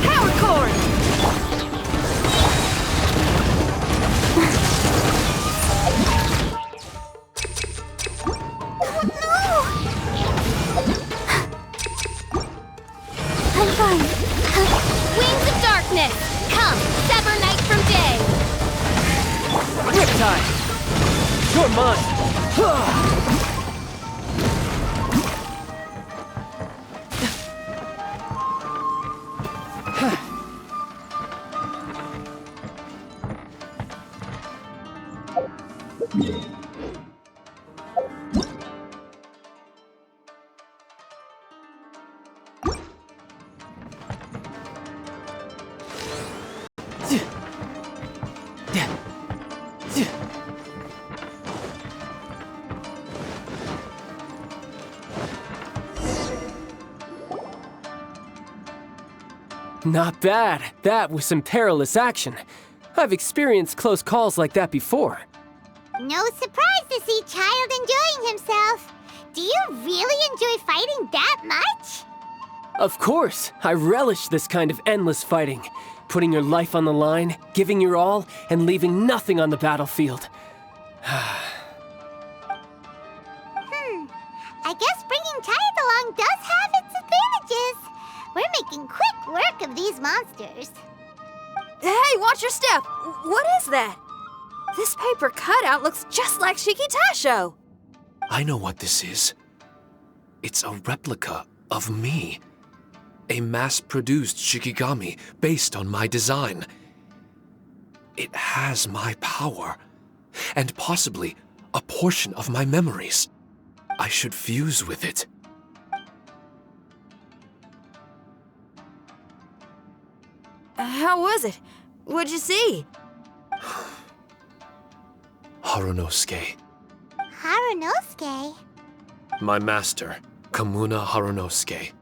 Power chord! I'm fine. Wings of darkness! Come, sever night from day! Riptide! You're mine! Not bad. That was some perilous action. I've experienced close calls like that before. No surprise to see Child enjoying himself. Do you really enjoy fighting that much? Of course. I relish this kind of endless fighting. Putting your life on the line, giving your all, and leaving nothing on the battlefield. I guess bringing Child along does have its advantages. We're making quick work of these monsters. Hey, watch your step! What is that? This paper cutout looks just like Shikitaisho. I know what this is. It's a replica of me. A mass-produced Shikigami based on my design. It has my power, and possibly a portion of my memories. I should fuse with it. How was it? What'd you see? Harunosuke. Harunosuke? My master, Kamuna Harunosuke.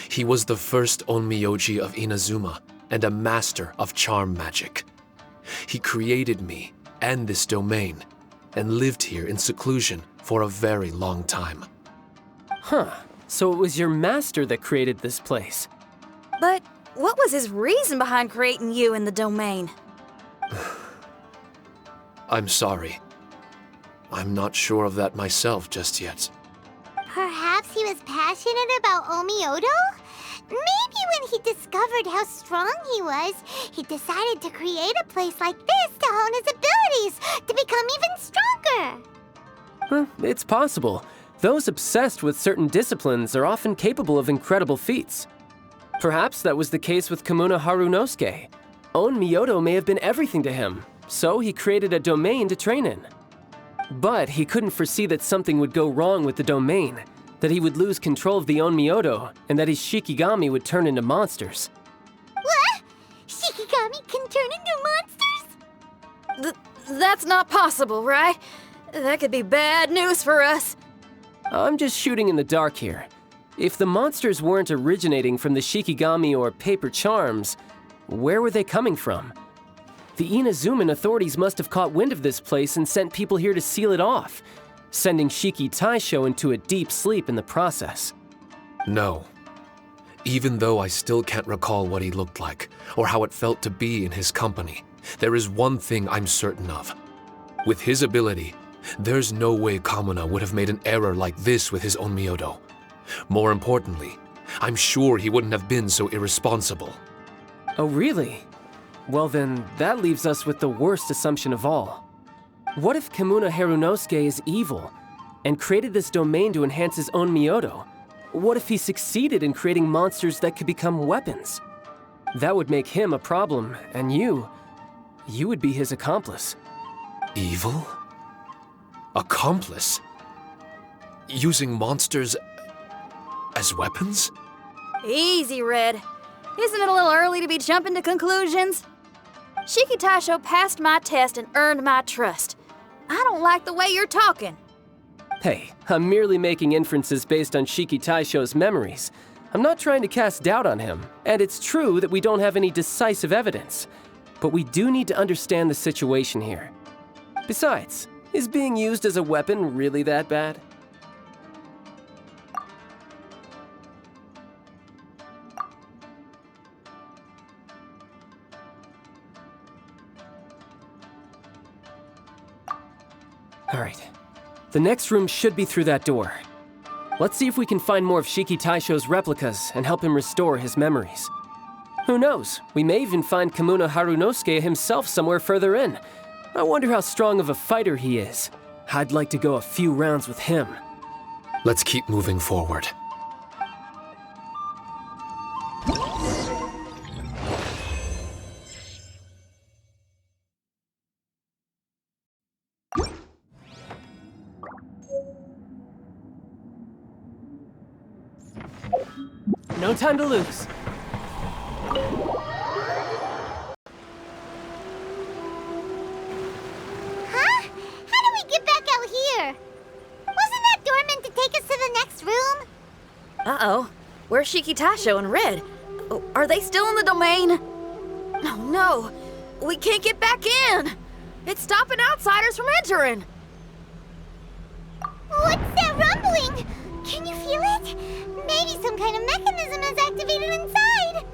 He was the first Onmyoji of Inazuma and a master of charm magic. He created me and this domain and lived here in seclusion for a very long time. Huh. So it was your master that created this place. But what was his reason behind creating you in the domain? I'm sorry. I'm not sure of that myself just yet. Perhaps he was passionate about Omyodo? Maybe when he discovered how strong he was, he decided to create a place like this to hone his abilities, to become even stronger. It's possible. Those obsessed with certain disciplines are often capable of incredible feats. Perhaps that was the case with Kamuna Harunosuke. Onmyodo may have been everything to him, so he created a domain to train in. But he couldn't foresee that something would go wrong with the domain, that he would lose control of the Onmyodo, and that his Shikigami would turn into monsters. What? Shikigami can turn into monsters? That's not possible, right? That could be bad news for us. I'm just shooting in the dark here. If the monsters weren't originating from the Shikigami or paper charms, where were they coming from? The Inazuman authorities must have caught wind of this place and sent people here to seal it off, sending Shikitaisho into a deep sleep in the process. No. Even though I still can't recall what he looked like, or how it felt to be in his company, there is one thing I'm certain of. With his ability, there's no way Kamuna would have made an error like this with his Onmyodo. More importantly, I'm sure he wouldn't have been so irresponsible. Oh, really? Well then, that leaves us with the worst assumption of all. What if Kimuna Harunosuke is evil, and created this domain to enhance his own Myoto? What if he succeeded in creating monsters that could become weapons? That would make him a problem, and you would be his accomplice. Evil? Accomplice? Using monsters as weapons? Easy, Red. Isn't it a little early to be jumping to conclusions? Shiki Taisho passed my test and earned my trust. I don't like the way you're talking. Hey, I'm merely making inferences based on Shiki Taisho's memories. I'm not trying to cast doubt on him, and it's true that we don't have any decisive evidence. But we do need to understand the situation here. Besides, is being used as a weapon really that bad? Alright. The next room should be through that door. Let's see if we can find more of Shiki Taisho's replicas and help him restore his memories. Who knows? We may even find Kimuna Harunosuke himself somewhere further in. I wonder how strong of a fighter he is. I'd like to go a few rounds with him. Let's keep moving forward. No time to lose. Huh? How do we get back out here? Wasn't that door meant to take us to the next room? Uh-oh. Where's Shiki Taisho and Red? Oh, are they still in the domain? Oh no! We can't get back in! It's stopping outsiders from entering! What's that rumbling? Can you feel it? Maybe some kind of mechanism is activated inside.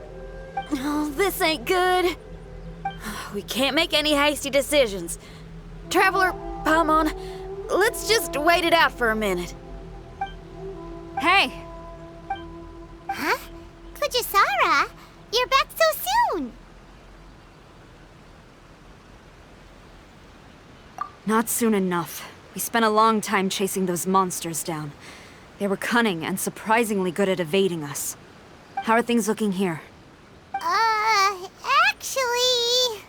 Oh, this ain't good. We can't make any hasty decisions. Traveler, Paimon, let's just wait it out for a minute. Hey! Huh? Kujou Sara, you're back so soon. Not soon enough. We spent a long time chasing those monsters down. They were cunning and surprisingly good at evading us. How are things looking here? Actually...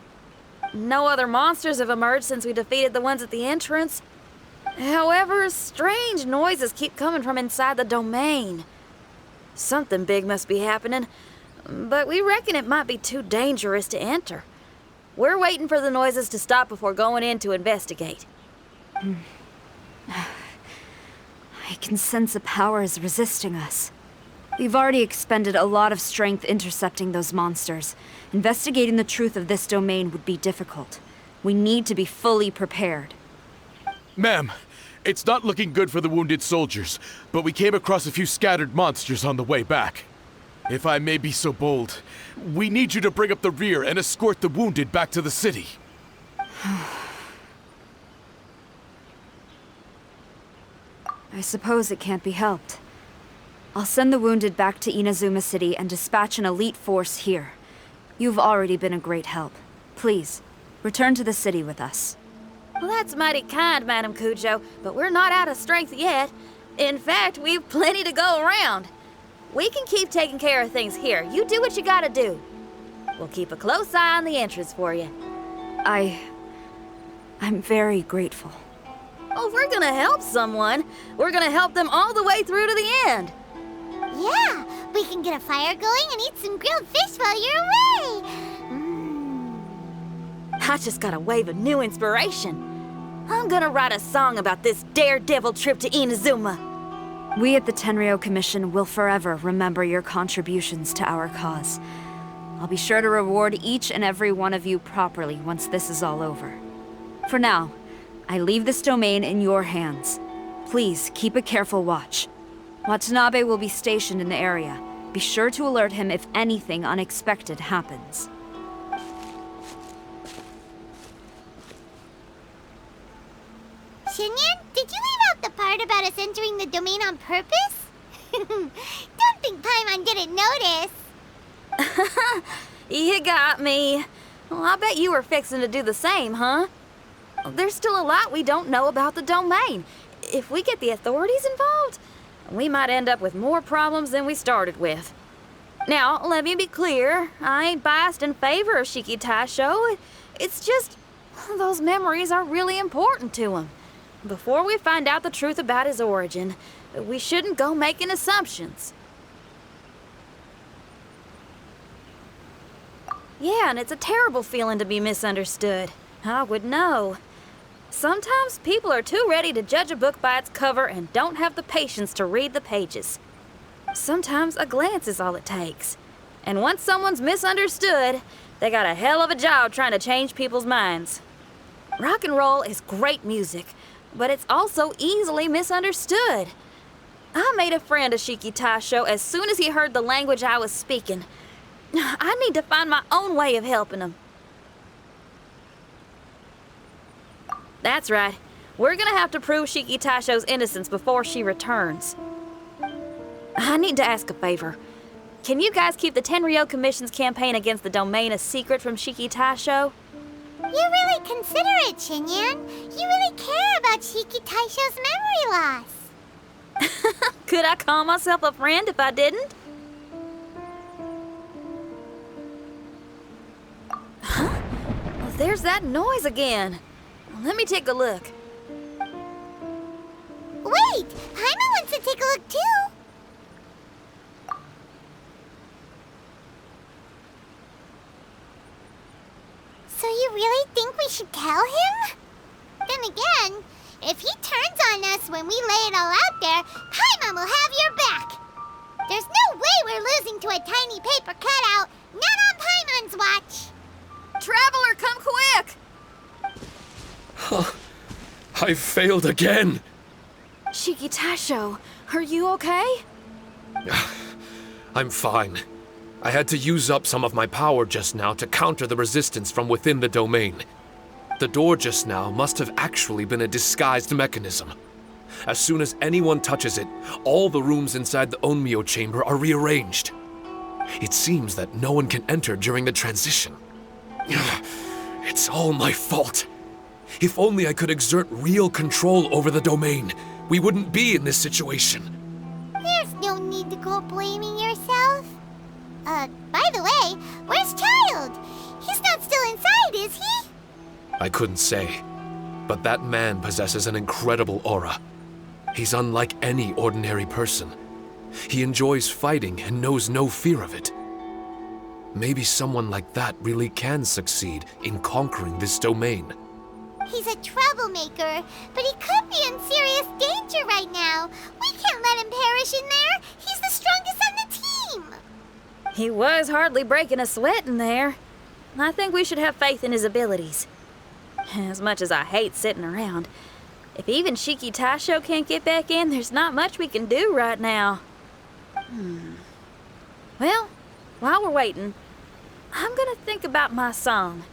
No other monsters have emerged since we defeated the ones at the entrance. However, strange noises keep coming from inside the domain. Something big must be happening, but we reckon it might be too dangerous to enter. We're waiting for the noises to stop before going in to investigate. I can sense a power is resisting us. We've already expended a lot of strength intercepting those monsters. Investigating the truth of this domain would be difficult. We need to be fully prepared. Ma'am, it's not looking good for the wounded soldiers, but we came across a few scattered monsters on the way back. If I may be so bold, we need you to bring up the rear and escort the wounded back to the city. I suppose it can't be helped. I'll send the wounded back to Inazuma City and dispatch an elite force here. You've already been a great help. Please, return to the city with us. Well, that's mighty kind, Madam Kujou, but we're not out of strength yet. In fact, we've plenty to go around. We can keep taking care of things here. You do what you gotta do. We'll keep a close eye on the entrance for you. I'm very grateful. Oh, if we're gonna help someone, we're gonna help them all the way through to the end. Yeah, we can get a fire going and eat some grilled fish while you're away. I just got a wave of new inspiration. I'm gonna write a song about this daredevil trip to Inazuma. We at the Tenryou Commission will forever remember your contributions to our cause. I'll be sure to reward each and every one of you properly once this is all over. For now, I leave this domain in your hands. Please keep a careful watch. Watanabe will be stationed in the area. Be sure to alert him if anything unexpected happens. Xinyan, did you leave out the part about us entering the domain on purpose? Don't think Paimon didn't notice. You got me. Well, I bet you were fixing to do the same, huh? There's still a lot we don't know about the domain. If we get the authorities involved, we might end up with more problems than we started with. Now, let me be clear. I ain't biased in favor of Shiki Taisho. It's just, those memories are really important to him. Before we find out the truth about his origin, we shouldn't go making assumptions. Yeah, and it's a terrible feeling to be misunderstood. I would know. Sometimes people are too ready to judge a book by its cover and don't have the patience to read the pages. Sometimes a glance is all it takes. And once someone's misunderstood, they got a hell of a job trying to change people's minds. Rock and roll is great music, but it's also easily misunderstood. I made a friend of Shiki Taisho as soon as he heard the language I was speaking. I need to find my own way of helping him. That's right. We're gonna have to prove Shiki Taisho's innocence before she returns. I need to ask a favor. Can you guys keep the Tenryou Commission's campaign against the domain a secret from Shiki Taisho? You're really considerate, Xinyan. You really care about Shiki Taisho's memory loss. Could I call myself a friend if I didn't? Huh? Well, there's that noise again. Let me take a look. Wait! Paimon wants to take a look too! So you really think we should tell him? Then again, if he turns on us when we lay it all out there, Paimon will have your back! There's no way we're losing to a tiny paper cutout, not on Paimon's watch! Traveler, come quick! I failed again! Shiki Taisho, are you okay? I'm fine. I had to use up some of my power just now to counter the resistance from within the domain. The door just now must have actually been a disguised mechanism. As soon as anyone touches it, all the rooms inside the Onmyou chamber are rearranged. It seems that no one can enter during the transition. It's all my fault. If only I could exert real control over the domain, we wouldn't be in this situation. There's no need to go blaming yourself. By the way, where's Child? He's not still inside, is he? I couldn't say, but that man possesses an incredible aura. He's unlike any ordinary person. He enjoys fighting and knows no fear of it. Maybe someone like that really can succeed in conquering this domain. He's a troublemaker, but he could be in serious danger right now. We can't let him perish in there. He's the strongest on the team. He was hardly breaking a sweat in there. I think we should have faith in his abilities. As much as I hate sitting around, if even Shiki Taisho can't get back in, there's not much we can do right now. Well, while we're waiting, I'm gonna think about my song.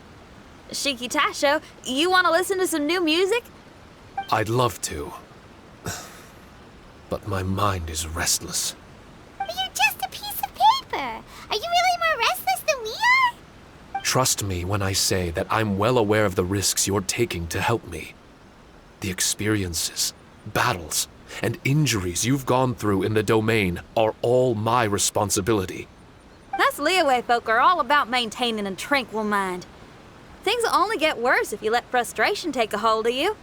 Shiki Taisho, you want to listen to some new music? I'd love to. But my mind is restless. You're just a piece of paper. Are you really more restless than we are? Trust me when I say that I'm well aware of the risks you're taking to help me. The experiences, battles, and injuries you've gone through in the domain are all my responsibility. Us Liyue folk are all about maintaining a tranquil mind. Things will only get worse if you let frustration take a hold of you.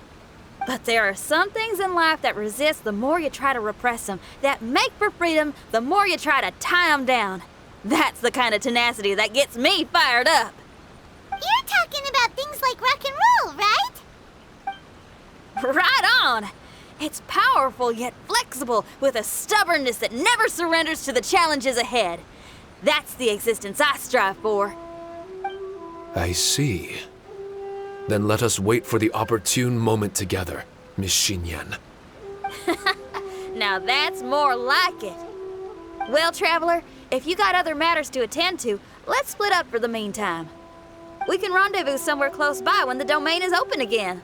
But there are some things in life that resist the more you try to repress them, that make for freedom the more you try to tie them down. That's the kind of tenacity that gets me fired up. You're talking about things like rock and roll, right? Right on! It's powerful yet flexible, with a stubbornness that never surrenders to the challenges ahead. That's the existence I strive for. I see. Then let us wait for the opportune moment together, Miss Xinyan. Now that's more like it. Well, Traveler, if you got other matters to attend to, let's split up for the meantime. We can rendezvous somewhere close by when the domain is open again.